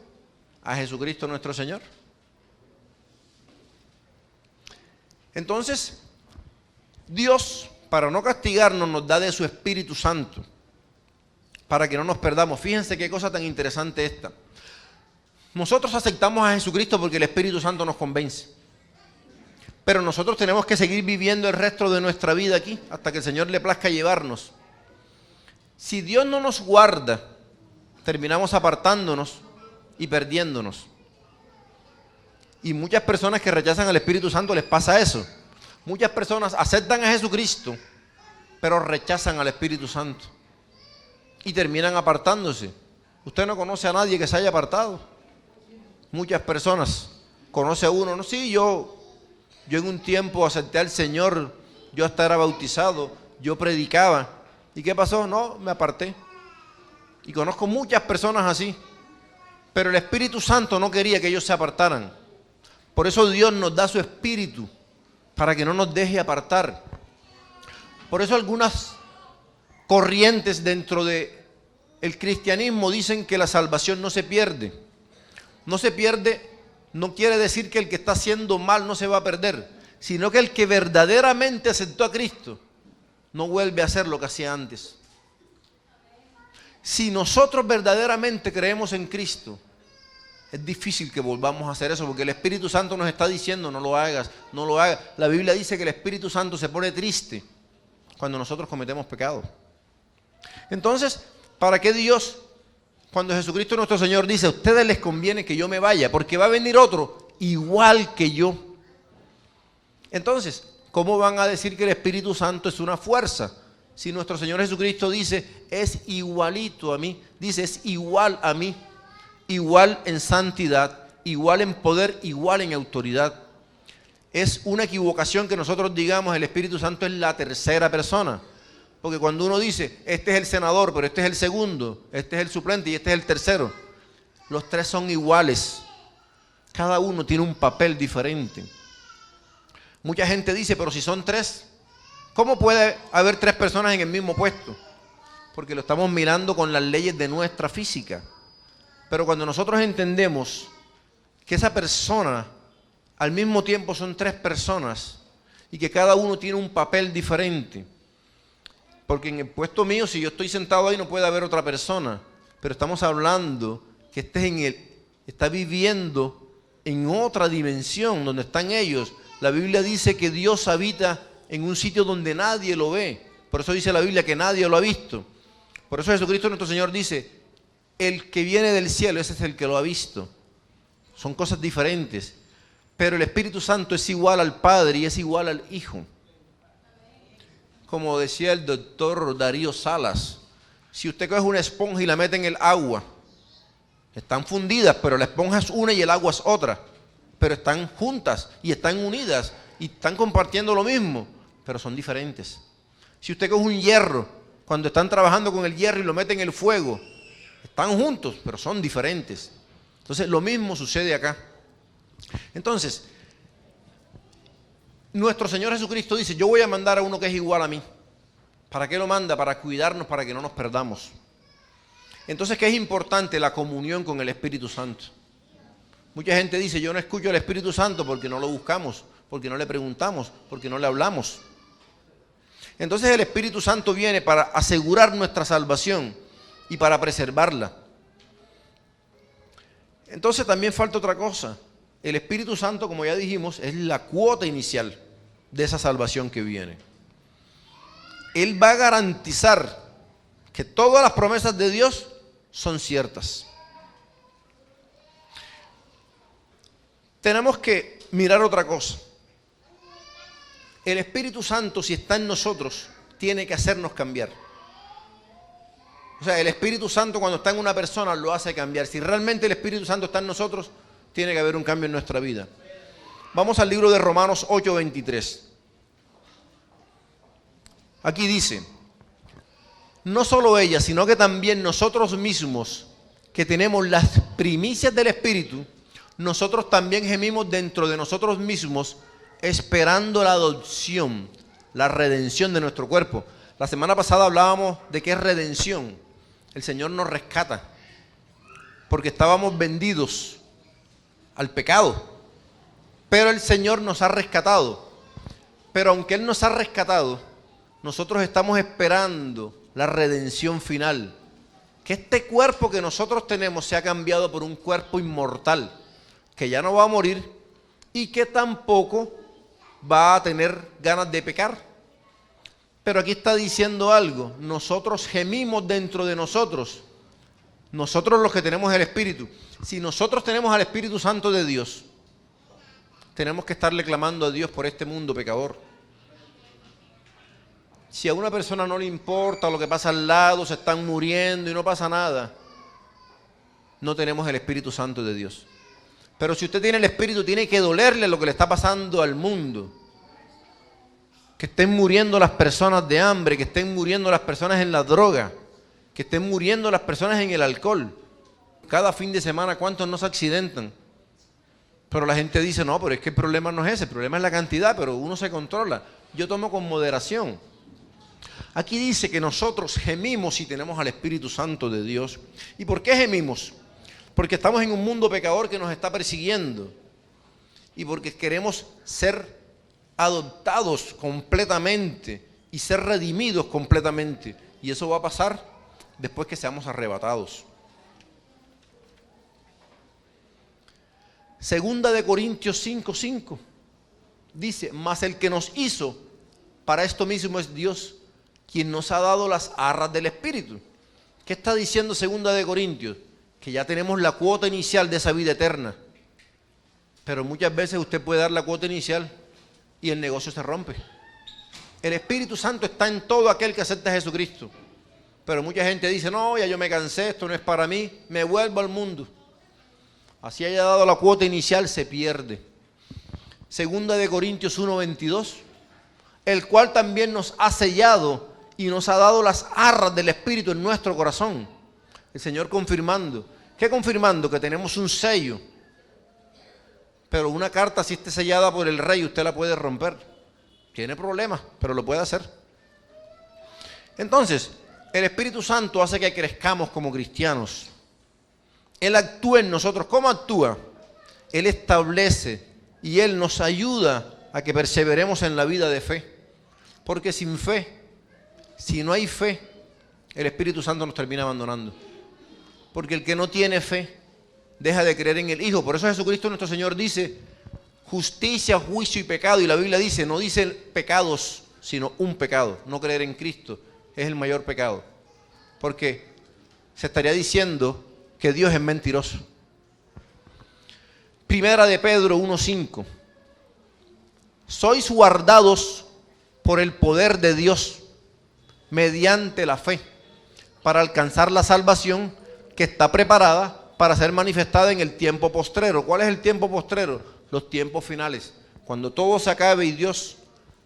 a Jesucristo nuestro Señor. Entonces, Dios, para no castigarnos, nos da de su Espíritu Santo, para que no nos perdamos. Fíjense qué cosa tan interesante esta. Nosotros aceptamos a Jesucristo porque el Espíritu Santo nos convence. Pero nosotros tenemos que seguir viviendo el resto de nuestra vida aquí, hasta que el Señor le plazca llevarnos. Si Dios no nos guarda, terminamos apartándonos y perdiéndonos. Y muchas personas que rechazan al Espíritu Santo les pasa eso. Muchas personas aceptan a Jesucristo, pero rechazan al Espíritu Santo y terminan apartándose. Usted no conoce a nadie que se haya apartado. Muchas personas, conoce a uno, no, sí, yo en un tiempo acepté al Señor, yo hasta era bautizado, yo predicaba. ¿Y qué pasó? No, me aparté. Y conozco muchas personas así. Pero el Espíritu Santo no quería que ellos se apartaran. Por eso Dios nos da su Espíritu, para que no nos deje apartar. Por eso algunas corrientes dentro del cristianismo dicen que la salvación no se pierde. No se pierde, no quiere decir que el que está haciendo mal no se va a perder, sino que el que verdaderamente aceptó a Cristo no vuelve a hacer lo que hacía antes. Si nosotros verdaderamente creemos en Cristo, es difícil que volvamos a hacer eso, porque el Espíritu Santo nos está diciendo, no lo hagas, no lo hagas. La Biblia dice que el Espíritu Santo se pone triste cuando nosotros cometemos pecado. Entonces, ¿para qué Dios, cuando Jesucristo nuestro Señor dice, a ustedes les conviene que yo me vaya, porque va a venir otro igual que yo? Entonces, ¿cómo van a decir que el Espíritu Santo es una fuerza? Si nuestro Señor Jesucristo dice, es igualito a mí, dice, es igual a mí, igual en santidad, igual en poder, igual en autoridad. Es una equivocación que nosotros digamos el Espíritu Santo es la tercera persona. Porque cuando uno dice, este es el senador, pero este es el segundo, este es el suplente y este es el tercero, los tres son iguales. Cada uno tiene un papel diferente. Mucha gente dice, pero si son tres, ¿cómo puede haber tres personas en el mismo puesto? Porque lo estamos mirando con las leyes de nuestra física. Pero cuando nosotros entendemos que esa persona al mismo tiempo son tres personas y que cada uno tiene un papel diferente, porque en el puesto mío, si yo estoy sentado ahí, no puede haber otra persona, pero estamos hablando que está viviendo en otra dimensión donde están ellos. La Biblia dice que Dios habita en un sitio donde nadie lo ve. Por eso dice la Biblia que nadie lo ha visto. Por eso Jesucristo nuestro Señor dice, el que viene del cielo, ese es el que lo ha visto. Son cosas diferentes. Pero el Espíritu Santo es igual al Padre y es igual al Hijo. Como decía el doctor Darío Salas, si usted coge una esponja y la mete en el agua, están fundidas, pero la esponja es una y el agua es otra. Pero están juntas y están unidas y están compartiendo lo mismo, pero son diferentes. Si usted coge un hierro, cuando están trabajando con el hierro y lo meten en el fuego, están juntos, pero son diferentes. Entonces lo mismo sucede acá. Entonces, nuestro Señor Jesucristo dice, yo voy a mandar a uno que es igual a mí. ¿Para qué lo manda? Para cuidarnos, para que no nos perdamos. Entonces, ¿qué es importante? La comunión con el Espíritu Santo. Mucha gente dice, yo no escucho al Espíritu Santo porque no lo buscamos, porque no le preguntamos, porque no le hablamos. Entonces el Espíritu Santo viene para asegurar nuestra salvación y para preservarla. Entonces también falta otra cosa. El Espíritu Santo, como ya dijimos, es la cuota inicial de esa salvación que viene. Él va a garantizar que todas las promesas de Dios son ciertas. Tenemos que mirar otra cosa. El Espíritu Santo, si está en nosotros, tiene que hacernos cambiar. O sea, el Espíritu Santo cuando está en una persona lo hace cambiar. Si realmente el Espíritu Santo está en nosotros, tiene que haber un cambio en nuestra vida. Vamos al libro de Romanos 8:23. Aquí dice, no solo ella, sino que también nosotros mismos, que tenemos las primicias del Espíritu, nosotros también gemimos dentro de nosotros mismos, esperando la adopción, la redención de nuestro cuerpo. La semana pasada hablábamos de qué es redención. El Señor nos rescata, porque estábamos vendidos al pecado, pero el Señor nos ha rescatado. Pero aunque Él nos ha rescatado, nosotros estamos esperando la redención final, que este cuerpo que nosotros tenemos sea cambiado por un cuerpo inmortal, que ya no va a morir y que tampoco va a tener ganas de pecar. Pero aquí está diciendo algo, nosotros gemimos dentro de nosotros, nosotros los que tenemos el Espíritu. Si nosotros tenemos al Espíritu Santo de Dios, tenemos que estarle clamando a Dios por este mundo pecador. Si a una persona no le importa lo que pasa al lado, se están muriendo y no pasa nada, no tenemos el Espíritu Santo de Dios. Pero si usted tiene el Espíritu, tiene que dolerle lo que le está pasando al mundo. Que estén muriendo las personas de hambre, que estén muriendo las personas en la droga, que estén muriendo las personas en el alcohol. Cada fin de semana, ¿cuántos no se accidentan? Pero la gente dice, no, pero es que el problema no es ese, el problema es la cantidad, pero uno se controla. Yo tomo con moderación. Aquí dice que nosotros gemimos si tenemos al Espíritu Santo de Dios. ¿Y por qué gemimos? Porque estamos en un mundo pecador que nos está persiguiendo. Y porque queremos ser adoptados completamente y ser redimidos completamente. Y eso va a pasar después que seamos arrebatados. Segunda de Corintios 5:5 dice, mas el que nos hizo para esto mismo es Dios, quien nos ha dado las arras del Espíritu. ¿Qué está diciendo segunda de Corintios? Que ya tenemos la cuota inicial de esa vida eterna. Pero muchas veces usted puede dar la cuota inicial y el negocio se rompe. El Espíritu Santo está en todo aquel que acepta a Jesucristo. Pero mucha gente dice, no, ya yo me cansé, esto no es para mí, me vuelvo al mundo. Así haya dado la cuota inicial, se pierde. Segunda de Corintios 1:22, el cual también nos ha sellado y nos ha dado las arras del Espíritu en nuestro corazón. El Señor confirmando. ¿Qué confirmando? Que tenemos un sello. Pero una carta, si esté sellada por el rey, usted la puede romper. Tiene problemas, pero lo puede hacer. Entonces, el Espíritu Santo hace que crezcamos como cristianos. Él actúa en nosotros. ¿Cómo actúa? Él establece y Él nos ayuda a que perseveremos en la vida de fe. Porque sin fe, si no hay fe, el Espíritu Santo nos termina abandonando. Porque el que no tiene fe, deja de creer en el Hijo. Por eso Jesucristo nuestro Señor dice justicia, juicio y pecado. Y la Biblia dice, no dice pecados, sino un pecado. No creer en Cristo es el mayor pecado. Porque se estaría diciendo que Dios es mentiroso. Primera de Pedro 1:5. Sois guardados por el poder de Dios mediante la fe para alcanzar la salvación que está preparada para ser manifestada en el tiempo postrero. ¿Cuál es el tiempo postrero? Los tiempos finales. Cuando todo se acabe y Dios,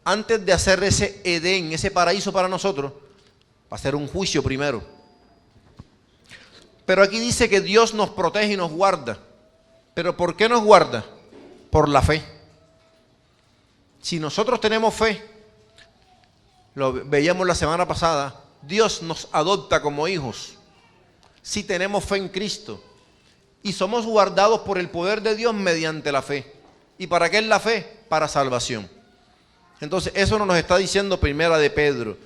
antes de hacer ese Edén, ese paraíso para nosotros, va a hacer un juicio primero. Pero aquí dice que Dios nos protege y nos guarda. ¿Pero por qué nos guarda? Por la fe. Si nosotros tenemos fe, lo veíamos la semana pasada, Dios nos adopta como hijos. Si tenemos fe en Cristo. Y somos guardados por el poder de Dios mediante la fe. ¿Y para qué es la fe? Para salvación. Entonces, eso nos está diciendo Primera de Pedro.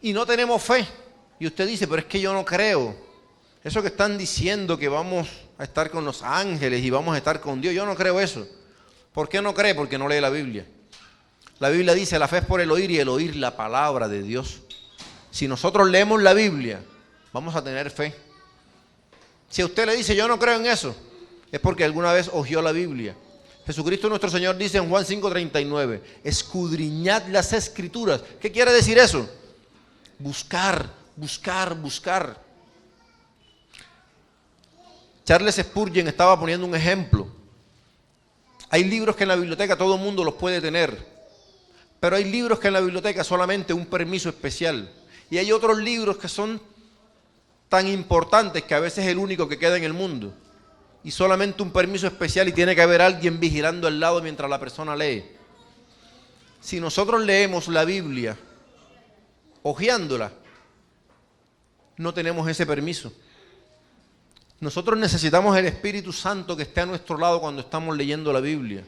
Y no tenemos fe. Y usted dice, pero es que yo no creo. Eso que están diciendo que vamos a estar con los ángeles y vamos a estar con Dios, yo no creo eso. ¿Por qué no cree? Porque no lee la Biblia. La Biblia dice, la fe es por el oír y el oír la palabra de Dios. Si nosotros leemos la Biblia, vamos a tener fe. Si a usted le dice, yo no creo en eso, es porque alguna vez hojeó la Biblia. Jesucristo nuestro Señor dice en Juan 5:39, escudriñad las Escrituras. ¿Qué quiere decir eso? Buscar, buscar, buscar. Charles Spurgeon estaba poniendo un ejemplo. Hay libros que en la biblioteca todo el mundo los puede tener, pero hay libros que en la biblioteca solamente un permiso especial. Y hay otros libros que son tan importantes que a veces es el único que queda en el mundo. Y solamente un permiso especial y tiene que haber alguien vigilando al lado mientras la persona lee. Si nosotros leemos la Biblia, hojeándola, no tenemos ese permiso. Nosotros necesitamos el Espíritu Santo que esté a nuestro lado cuando estamos leyendo la Biblia.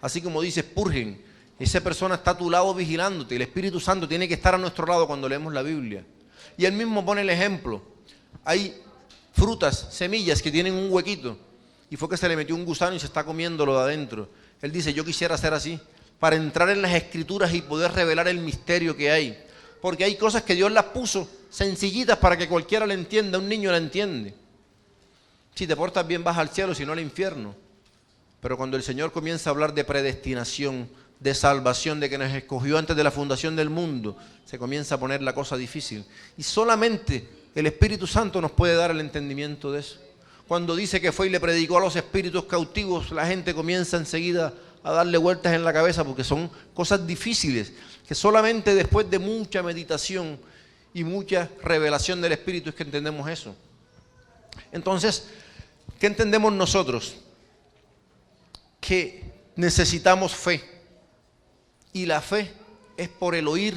Así como dice Spurgeon, esa persona está a tu lado vigilándote. El Espíritu Santo tiene que estar a nuestro lado cuando leemos la Biblia. Y él mismo pone el ejemplo. Hay frutas, semillas que tienen un huequito. Y fue que se le metió un gusano y se está comiéndolo de adentro. Él dice, yo quisiera ser así, para entrar en las Escrituras y poder revelar el misterio que hay. Porque hay cosas que Dios las puso sencillitas para que cualquiera la entienda, un niño la entiende. Si te portas bien vas al cielo, si no al infierno. Pero cuando el Señor comienza a hablar de predestinación, de salvación, de que nos escogió antes de la fundación del mundo, se comienza a poner la cosa difícil. Y solamente el Espíritu Santo nos puede dar el entendimiento de eso. Cuando dice que fue y le predicó a los espíritus cautivos, la gente comienza enseguida a darle vueltas en la cabeza porque son cosas difíciles, que solamente después de mucha meditación y mucha revelación del Espíritu es que entendemos eso. Entonces, ¿qué entendemos nosotros? Que necesitamos fe. Y la fe es por el oír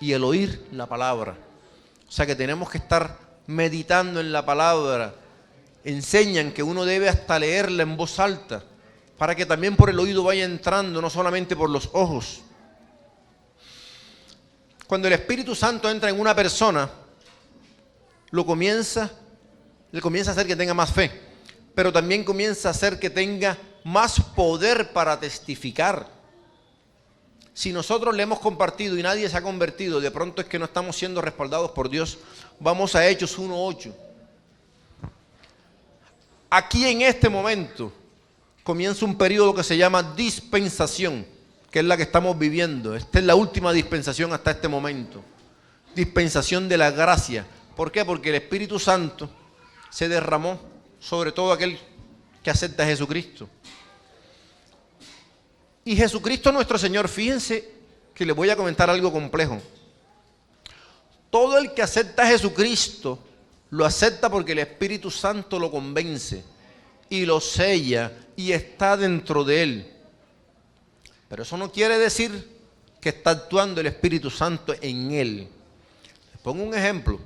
y el oír la palabra. O sea que tenemos que estar meditando en la palabra. Enseñan que uno debe hasta leerla en voz alta para que también por el oído vaya entrando, no solamente por los ojos. Cuando el Espíritu Santo entra en una persona, le comienza a hacer que tenga más fe, pero también comienza a hacer que tenga más poder para testificar. Si nosotros le hemos compartido y nadie se ha convertido, de pronto es que no estamos siendo respaldados por Dios. Vamos a Hechos 1:8. Aquí en este momento comienza un periodo que se llama dispensación. que es la que estamos viviendo. Esta es la última dispensación hasta este momento. Dispensación de la gracia. ¿Por qué? Porque el Espíritu Santo se derramó sobre todo aquel que acepta a Jesucristo. Y Jesucristo nuestro Señor, fíjense que les voy a comentar algo complejo. Todo el que acepta a Jesucristo lo acepta porque el Espíritu Santo lo convence y lo sella y está dentro de él. Pero eso no quiere decir que está actuando el Espíritu Santo en él. Les pongo un ejemplo.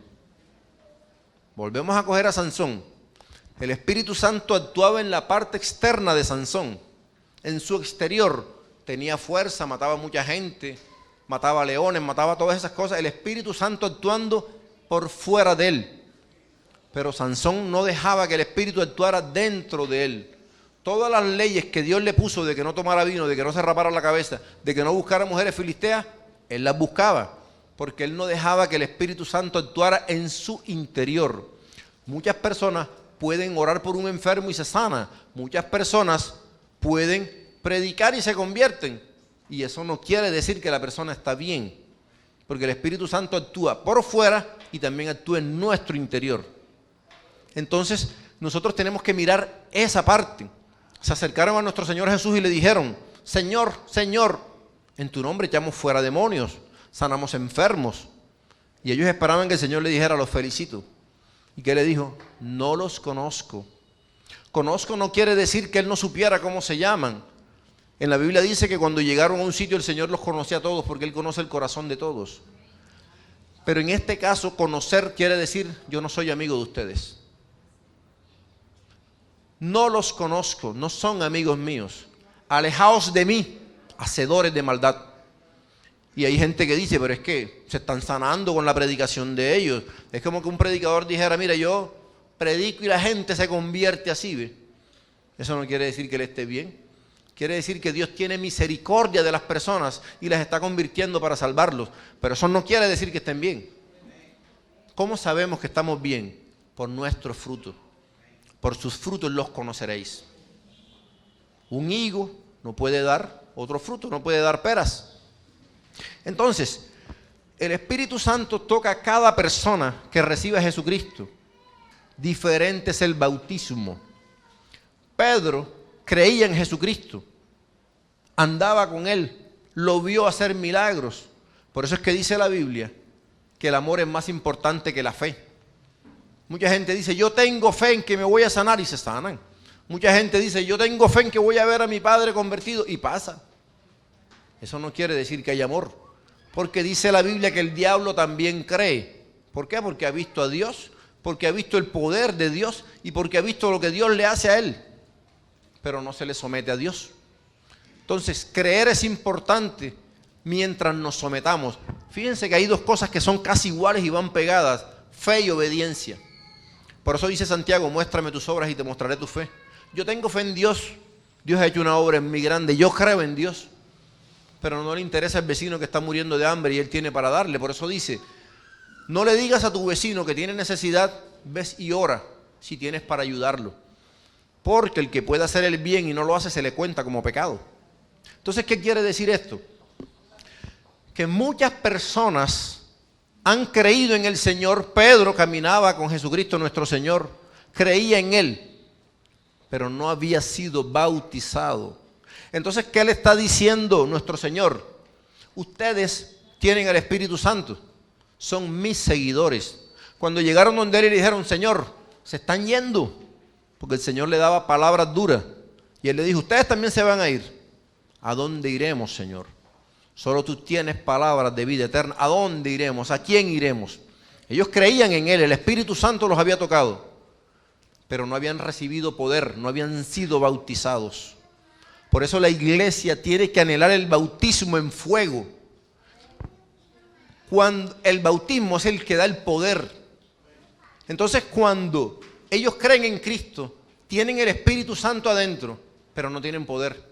Volvemos a coger a Sansón. El Espíritu Santo actuaba en la parte externa de Sansón. En su exterior tenía fuerza, mataba a mucha gente, mataba leones, mataba todas esas cosas. El Espíritu Santo actuando por fuera de él. Pero Sansón no dejaba que el Espíritu actuara dentro de él. Todas las leyes que Dios le puso de que no tomara vino, de que no se rapara la cabeza, de que no buscara mujeres filisteas, él las buscaba. Porque él no dejaba que el Espíritu Santo actuara en su interior. Muchas personas pueden orar por un enfermo y se sana. Muchas personas pueden predicar y se convierten. Y eso no quiere decir que la persona está bien. Porque el Espíritu Santo actúa por fuera y también actúa en nuestro interior. Entonces, nosotros tenemos que mirar esa parte. Se acercaron a nuestro Señor Jesús y le dijeron: Señor, Señor, en tu nombre echamos fuera demonios, sanamos enfermos. Y ellos esperaban que el Señor le dijera: los felicito. ¿Y qué le dijo? No los conozco. Conozco no quiere decir que él no supiera cómo se llaman. En la Biblia dice que cuando llegaron a un sitio el Señor los conocía a todos porque él conoce el corazón de todos. Pero en este caso, conocer quiere decir: yo no soy amigo de ustedes. No los conozco, no son amigos míos. Alejaos de mí, hacedores de maldad. Y hay gente que dice: pero es que se están sanando con la predicación de ellos. Es como que un predicador dijera: mira, yo predico y la gente se convierte así, ¿ve? Eso no quiere decir que él esté bien. Quiere decir que Dios tiene misericordia de las personas y las está convirtiendo para salvarlos. Pero eso no quiere decir que estén bien. ¿Cómo sabemos que estamos bien? Por nuestros frutos. Por sus frutos los conoceréis. Un higo no puede dar otro fruto, no puede dar peras. Entonces, el Espíritu Santo toca a cada persona que recibe a Jesucristo. Diferente es el bautismo. Pedro creía en Jesucristo, andaba con él, lo vio hacer milagros. Por eso es que dice la Biblia que el amor es más importante que la fe. Mucha gente dice: yo tengo fe en que me voy a sanar, y se sanan. Mucha gente dice: yo tengo fe en que voy a ver a mi padre convertido, y pasa. Eso no quiere decir que hay amor, porque dice la Biblia que el diablo también cree. ¿Por qué? Porque ha visto a Dios, porque ha visto el poder de Dios y porque ha visto lo que Dios le hace a él, pero no se le somete a Dios. Entonces, creer es importante mientras nos sometamos. Fíjense que hay dos cosas que son casi iguales y van pegadas: fe y obediencia. Por eso dice Santiago: muéstrame tus obras y te mostraré tu fe. Yo tengo fe en Dios. Dios ha hecho una obra en mí grande. Yo creo en Dios. Pero no le interesa al vecino que está muriendo de hambre y él tiene para darle. Por eso dice: no le digas a tu vecino que tiene necesidad, ves y ora si tienes para ayudarlo. Porque el que puede hacer el bien y no lo hace, se le cuenta como pecado. Entonces, ¿qué quiere decir esto? Que muchas personas han creído en el Señor. Pedro caminaba con Jesucristo nuestro Señor, creía en Él, pero no había sido bautizado. Entonces, ¿qué le está diciendo nuestro Señor? Ustedes tienen el Espíritu Santo, son mis seguidores. Cuando llegaron donde Él y le dijeron: Señor, se están yendo, porque el Señor le daba palabras duras, y Él le dijo: ustedes también se van a ir. ¿A dónde iremos, Señor? Solo tú tienes palabras de vida eterna. ¿A dónde iremos? ¿A quién iremos? Ellos creían en Él, el Espíritu Santo los había tocado, pero no habían recibido poder, no habían sido bautizados. Por eso la iglesia tiene que anhelar el bautismo en fuego. Cuando el bautismo es el que da el poder. Entonces, cuando ellos creen en Cristo, tienen el Espíritu Santo adentro, pero no tienen poder.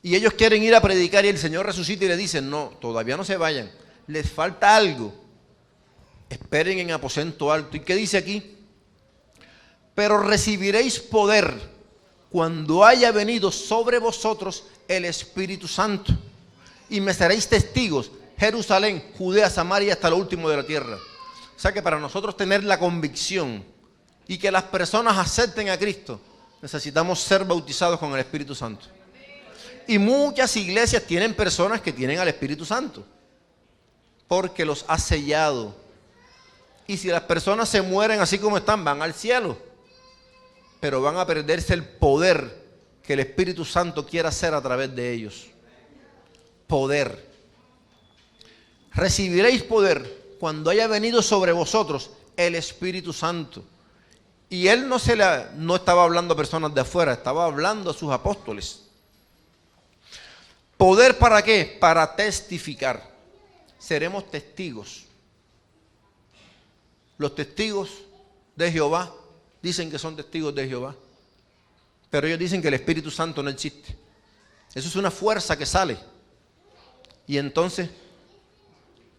Y ellos quieren ir a predicar y el Señor resucita y le dicen: no, todavía no se vayan, les falta algo. Esperen en aposento alto. ¿Y qué dice aquí? Pero recibiréis poder cuando haya venido sobre vosotros el Espíritu Santo. y me seréis testigos, Jerusalén, Judea, Samaria, hasta lo último de la tierra. O sea que para nosotros tener la convicción y que las personas acepten a Cristo, necesitamos ser bautizados con el Espíritu Santo. Y muchas iglesias tienen personas que tienen al Espíritu Santo, porque los ha sellado. Y si las personas se mueren así como están, van al cielo, pero van a perderse el poder que el Espíritu Santo quiere hacer a través de ellos. Poder. Recibiréis poder cuando haya venido sobre vosotros el Espíritu Santo. Y él no estaba hablando a personas de afuera, estaba hablando a sus apóstoles. ¿Poder para qué? Para testificar. Seremos testigos. Los testigos de Jehová dicen que son testigos de Jehová, pero ellos dicen que el Espíritu Santo no existe. Eso es una fuerza que sale. Y entonces,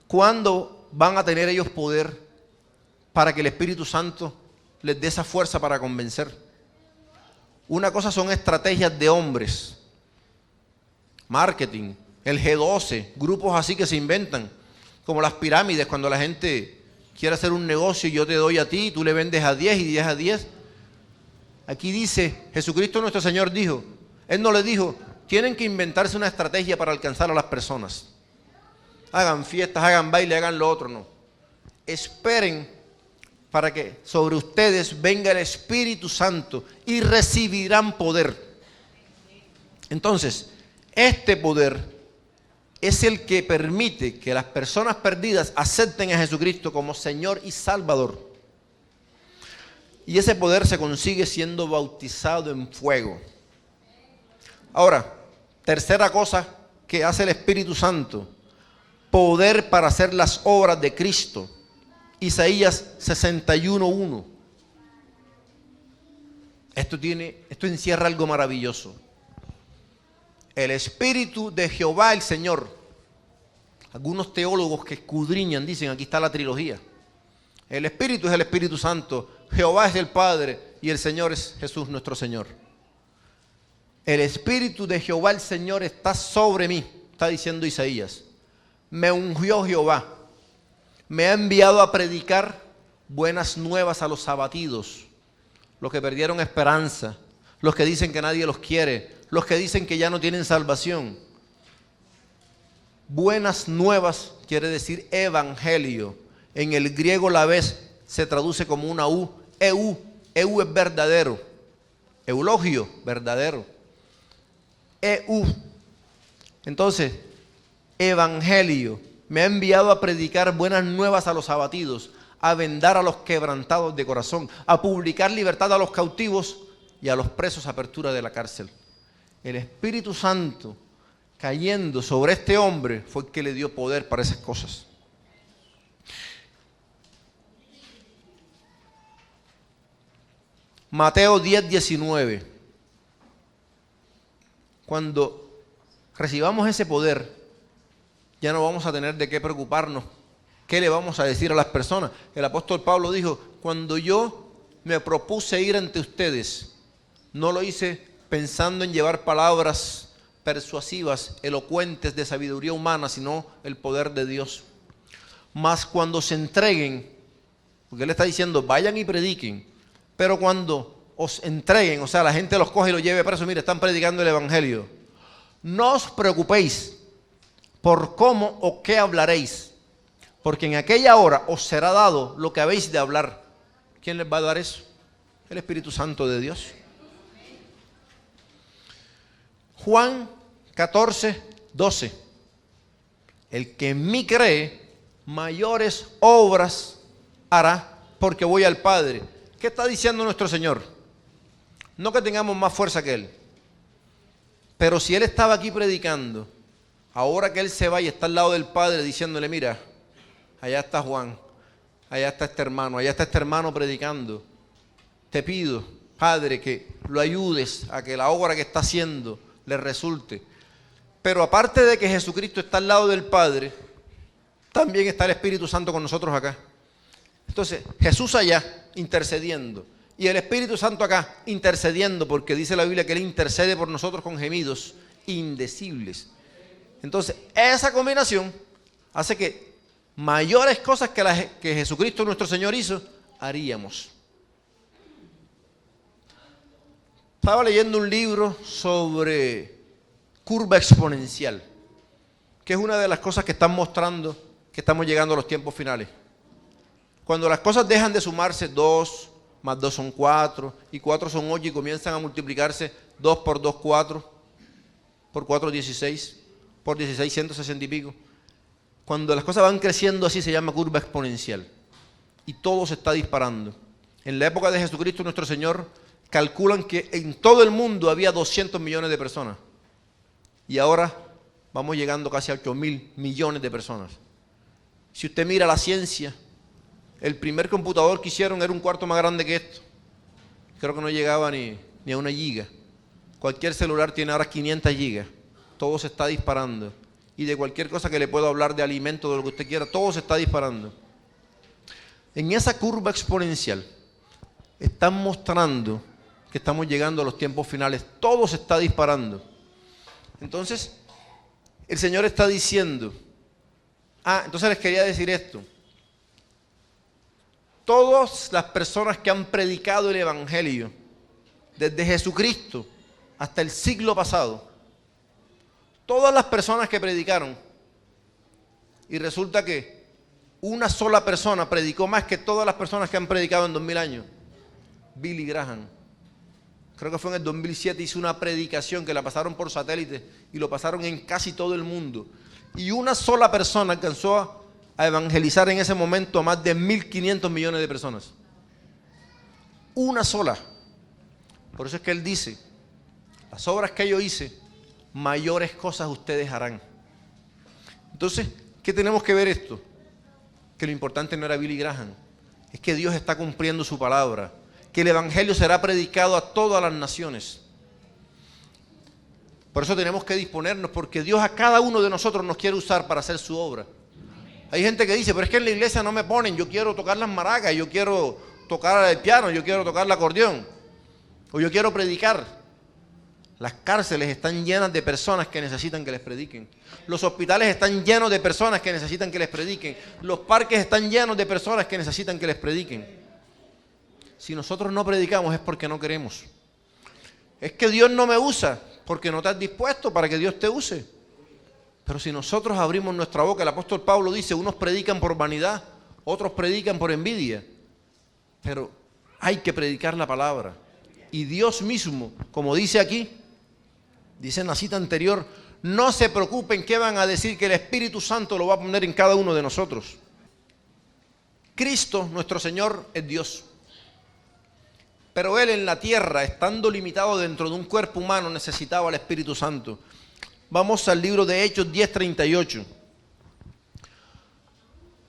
¿cuándo van a tener ellos poder para que el Espíritu Santo les dé esa fuerza para convencer? Una cosa son estrategias de hombres, marketing, el G12, grupos así que se inventan, como las pirámides, cuando la gente quiere hacer un negocio y yo te doy a ti, y tú le vendes a 10 y 10 a 10. Aquí dice, Jesucristo nuestro Señor dijo, Él no le dijo, tienen que inventarse una estrategia para alcanzar a las personas. Hagan fiestas, hagan baile, hagan lo otro, no. Esperen para que sobre ustedes venga el Espíritu Santo y recibirán poder. Entonces, este poder es el que permite que las personas perdidas acepten a Jesucristo como Señor y Salvador. Y ese poder se consigue siendo bautizado en fuego. Ahora, tercera cosa que hace el Espíritu Santo, poder para hacer las obras de Cristo. Isaías 61:1. Esto encierra algo maravilloso. El Espíritu de Jehová el Señor. Algunos teólogos que escudriñan dicen, aquí está la trilogía. El Espíritu es el Espíritu Santo, Jehová es el Padre y el Señor es Jesús nuestro Señor. El Espíritu de Jehová el Señor está sobre mí, está diciendo Isaías. Me ungió Jehová, me ha enviado a predicar buenas nuevas a los abatidos, los que perdieron esperanza, los que dicen que nadie los quiere, los que dicen que ya no tienen salvación. Buenas nuevas quiere decir evangelio. En el griego la vez se traduce como una U. Eu es verdadero. Eulogio, verdadero. Eu. Entonces, evangelio. Me ha enviado a predicar buenas nuevas a los abatidos, a vendar a los quebrantados de corazón, a publicar libertad a los cautivos y a los presos apertura de la cárcel. El Espíritu Santo cayendo sobre este hombre fue el que le dio poder para esas cosas. Mateo 10:19. Cuando recibamos ese poder, ya no vamos a tener de qué preocuparnos. ¿Qué le vamos a decir a las personas? El apóstol Pablo dijo, cuando yo me propuse ir ante ustedes, no lo hice pensando en llevar palabras persuasivas, elocuentes de sabiduría humana, sino el poder de Dios. Mas cuando se entreguen, porque él está diciendo, vayan y prediquen, pero cuando os entreguen, o sea, la gente los coge y los lleve preso, mire, están predicando el evangelio, no os preocupéis por cómo o qué hablaréis, porque en aquella hora os será dado lo que habéis de hablar. ¿Quién les va a dar eso? El Espíritu Santo de Dios. Juan 14:12. El que en mí cree, mayores obras hará, porque voy al Padre. ¿Qué está diciendo nuestro Señor? No que tengamos más fuerza que Él, pero si Él estaba aquí predicando, ahora que Él se va y está al lado del Padre diciéndole, mira, allá está Juan, allá está este hermano predicando. Te pido, Padre, que lo ayudes a que la obra que está haciendo le resulte. Pero aparte de que Jesucristo está al lado del Padre, también está el Espíritu Santo con nosotros acá. Entonces, Jesús allá intercediendo y el Espíritu Santo acá intercediendo, porque dice la Biblia que Él intercede por nosotros con gemidos indecibles. Entonces, esa combinación hace que mayores cosas que Jesucristo nuestro Señor hizo, haríamos. Estaba leyendo un libro sobre curva exponencial, que es una de las cosas que están mostrando que estamos llegando a los tiempos finales. Cuando las cosas dejan de sumarse, 2 más 2 son 4, y 4 son 8, y comienzan a multiplicarse 2 por 2, 4, por 4, 16, por 16, 160 y pico. Cuando las cosas van creciendo así se llama curva exponencial, y todo se está disparando. En la época de Jesucristo nuestro Señor, calculan que en todo el mundo había 200 millones de personas, y ahora vamos llegando casi a 8.000 millones de personas. Si usted mira la ciencia, el primer computador que hicieron era un cuarto más grande que esto. Creo que no llegaba ni a 1 giga. Cualquier celular tiene ahora 500 gigas. Todo se está disparando. Y de cualquier cosa que le pueda hablar, de alimento, de lo que usted quiera, todo se está disparando. En esa curva exponencial están mostrando que estamos llegando a los tiempos finales. Todo se está disparando. Entonces, el Señor está diciendo, entonces les quería decir esto. Todas las personas que han predicado el Evangelio, desde Jesucristo hasta el siglo pasado, todas las personas que predicaron, y resulta que una sola persona predicó más que todas las personas que han predicado en 2000 años, Billy Graham. Creo que fue en el 2007, hizo una predicación que la pasaron por satélite y lo pasaron en casi todo el mundo. Y una sola persona alcanzó a evangelizar en ese momento a más de 1.500 millones de personas. Una sola. Por eso es que él dice, las obras que yo hice, mayores cosas ustedes harán. Entonces, ¿qué tenemos que ver esto? Que lo importante no era Billy Graham, es que Dios está cumpliendo su palabra, que el Evangelio será predicado a todas las naciones. Por eso tenemos que disponernos, porque Dios a cada uno de nosotros nos quiere usar para hacer su obra. Hay gente que dice, pero es que en la iglesia no me ponen, yo quiero tocar las maracas, yo quiero tocar el piano, yo quiero tocar el acordeón, o yo quiero predicar. Las cárceles están llenas de personas que necesitan que les prediquen. Los hospitales están llenos de personas que necesitan que les prediquen. Los parques están llenos de personas que necesitan que les prediquen. Si nosotros no predicamos es porque no queremos. Es que Dios no me usa porque no estás dispuesto para que Dios te use. Pero si nosotros abrimos nuestra boca, el apóstol Pablo dice, unos predican por vanidad, otros predican por envidia. Pero hay que predicar la palabra. Y Dios mismo, como dice aquí, dice en la cita anterior, no se preocupen qué van a decir, que el Espíritu Santo lo va a poner en cada uno de nosotros. Cristo, nuestro Señor, es Dios. Pero Él en la tierra, estando limitado dentro de un cuerpo humano, necesitaba al Espíritu Santo. Vamos al libro de Hechos 10:38.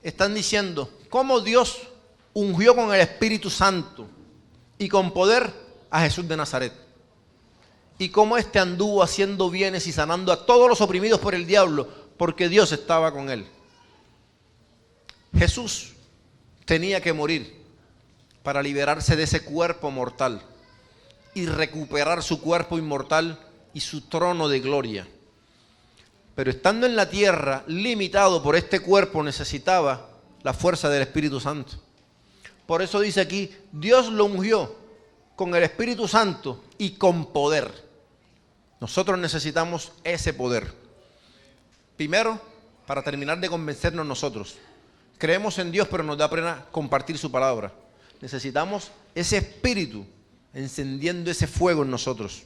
Están diciendo, cómo Dios ungió con el Espíritu Santo y con poder a Jesús de Nazaret. Y cómo éste anduvo haciendo bienes y sanando a todos los oprimidos por el diablo, porque Dios estaba con él. Jesús tenía que morir para liberarse de ese cuerpo mortal y recuperar su cuerpo inmortal y su trono de gloria. Pero estando en la tierra, limitado por este cuerpo, necesitaba la fuerza del Espíritu Santo. Por eso dice aquí, Dios lo ungió con el Espíritu Santo y con poder. Nosotros necesitamos ese poder. Primero, para terminar de convencernos nosotros. Creemos en Dios, pero nos da pena compartir su palabra. Necesitamos ese espíritu encendiendo ese fuego en nosotros.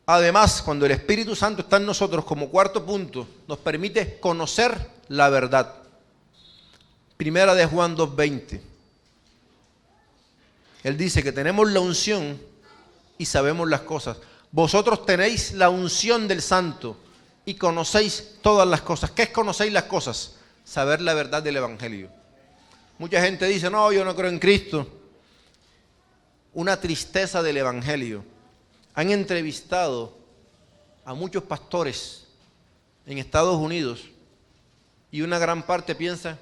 Además, cuando el Espíritu Santo está en nosotros, como cuarto punto, nos permite conocer la verdad. Primera de Juan 2:20. Él dice que tenemos la unción y sabemos las cosas. Vosotros tenéis la unción del Santo y conocéis todas las cosas. ¿Qué es conocéis las cosas? Saber la verdad del Evangelio. Mucha gente dice, no, yo no creo en Cristo. Una tristeza del Evangelio. Han entrevistado a muchos pastores en Estados Unidos y una gran parte piensa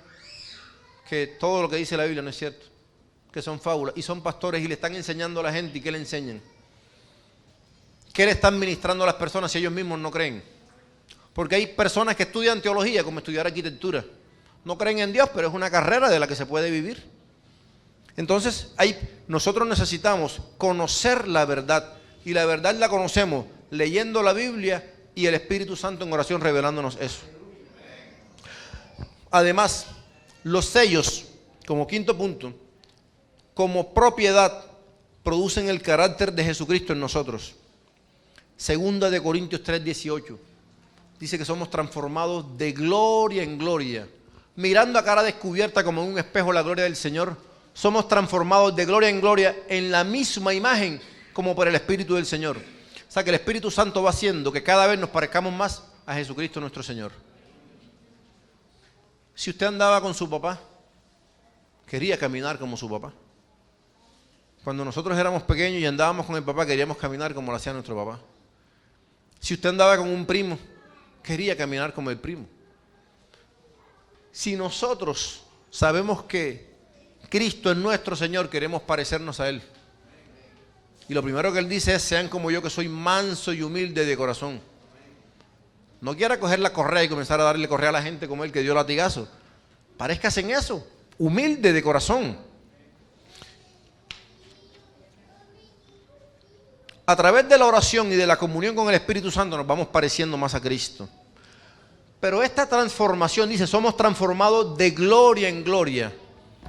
que todo lo que dice la Biblia no es cierto, que son fábulas, y son pastores y le están enseñando a la gente. ¿Y qué le enseñan? ¿Qué le están ministrando a las personas si ellos mismos no creen? Porque hay personas que estudian teología como estudiar arquitectura. No creen en Dios, pero es una carrera de la que se puede vivir. Entonces, nosotros necesitamos conocer la verdad. Y la verdad la conocemos leyendo la Biblia y el Espíritu Santo en oración revelándonos eso. Además, los sellos, como quinto punto, como propiedad, producen el carácter de Jesucristo en nosotros. Segunda de Corintios 3:18. Dice que somos transformados de gloria en gloria. Mirando a cara descubierta como en un espejo la gloria del Señor, somos transformados de gloria en gloria en la misma imagen como por el Espíritu del Señor. O sea que el Espíritu Santo va haciendo que cada vez nos parezcamos más a Jesucristo nuestro Señor. Si usted andaba con su papá, quería caminar como su papá. Cuando nosotros éramos pequeños y andábamos con el papá, queríamos caminar como lo hacía nuestro papá. Si usted andaba con un primo, quería caminar como el primo. Si nosotros sabemos que Cristo es nuestro Señor, queremos parecernos a Él. Y lo primero que Él dice es: sean como yo, que soy manso y humilde de corazón. No quiera coger la correa y comenzar a darle correa a la gente como Él que dio latigazo. Parezcase en eso, humilde de corazón. A través de la oración y de la comunión con el Espíritu Santo nos vamos pareciendo más a Cristo. Pero esta transformación, dice, somos transformados de gloria en gloria.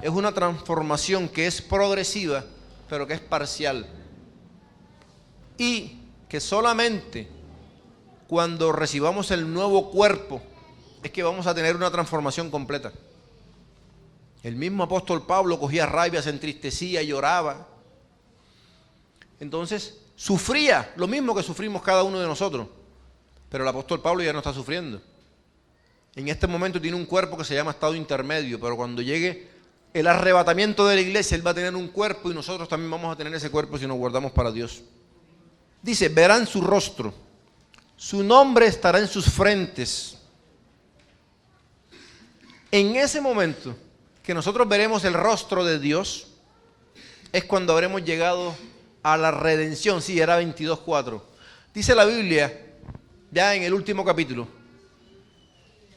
Es una transformación que es progresiva, pero que es parcial. Y que solamente cuando recibamos el nuevo cuerpo es que vamos a tener una transformación completa. El mismo apóstol Pablo cogía rabia, se entristecía, lloraba. Entonces sufría lo mismo que sufrimos cada uno de nosotros. Pero el apóstol Pablo ya no está sufriendo. En este momento tiene un cuerpo que se llama estado intermedio, pero cuando llegue el arrebatamiento de la iglesia, él va a tener un cuerpo y nosotros también vamos a tener ese cuerpo si nos guardamos para Dios. Dice, verán su rostro, su nombre estará en sus frentes. En ese momento que nosotros veremos el rostro de Dios, es cuando habremos llegado a la redención. Sí, era 22:4. Dice la Biblia, ya en el último capítulo,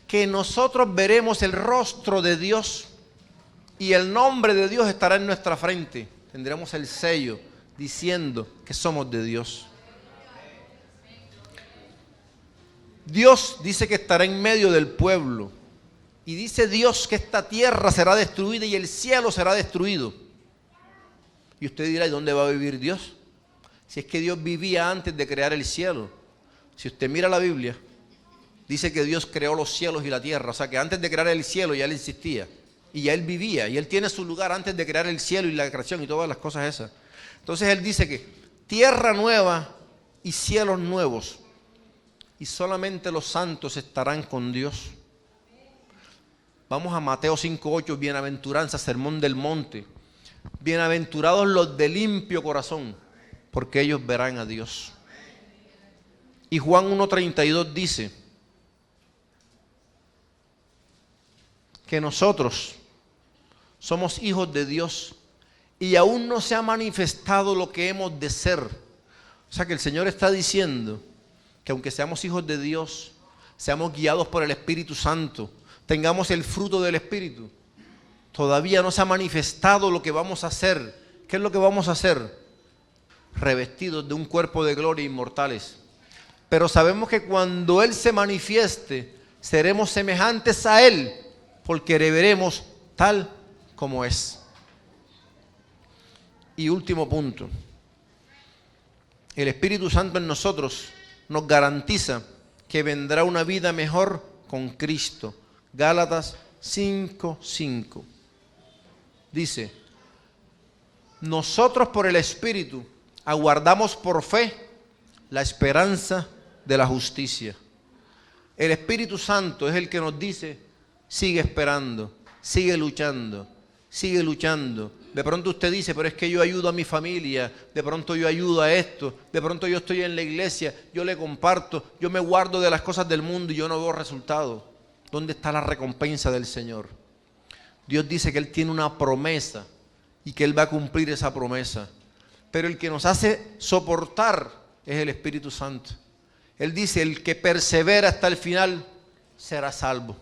que nosotros veremos el rostro de Dios y el nombre de Dios estará en nuestra frente. Tendremos el sello diciendo que somos de Dios. Dios dice que estará en medio del pueblo. Y dice Dios que esta tierra será destruida y el cielo será destruido. Y usted dirá, ¿y dónde va a vivir Dios? Si es que Dios vivía antes de crear el cielo. Si usted mira la Biblia, dice que Dios creó los cielos y la tierra. O sea que antes de crear el cielo ya Él existía. Y ya Él vivía. Y Él tiene su lugar antes de crear el cielo y la creación y todas las cosas esas. Entonces Él dice que tierra nueva y cielos nuevos. Y solamente los santos estarán con Dios. Vamos a Mateo 5:8, bienaventuranza, sermón del monte. Bienaventurados los de limpio corazón, porque ellos verán a Dios. Y Juan 1:32 dice que nosotros somos hijos de Dios y aún no se ha manifestado lo que hemos de ser. O sea que el Señor está diciendo que aunque seamos hijos de Dios, seamos guiados por el Espíritu Santo, tengamos el fruto del Espíritu, todavía no se ha manifestado lo que vamos a hacer. ¿Qué es lo que vamos a hacer? Revestidos de un cuerpo de gloria, inmortales. Pero sabemos que cuando Él se manifieste, seremos semejantes a Él, porque le veremos tal como es. Y último punto, el Espíritu Santo en nosotros nos garantiza que vendrá una vida mejor con Cristo. Gálatas 5:5 dice, nosotros por el Espíritu aguardamos por fe la esperanza de la justicia. El Espíritu Santo es el que nos dice, sigue esperando, sigue luchando, sigue luchando. De pronto usted dice, pero es que yo ayudo a mi familia, de pronto yo ayudo a esto, de pronto yo estoy en la iglesia, yo le comparto, yo me guardo de las cosas del mundo y yo no veo resultados. ¿Dónde está la recompensa del Señor? Dios dice que Él tiene una promesa y que Él va a cumplir esa promesa. Pero el que nos hace soportar es el Espíritu Santo. Él dice, el que persevera hasta el final será salvo.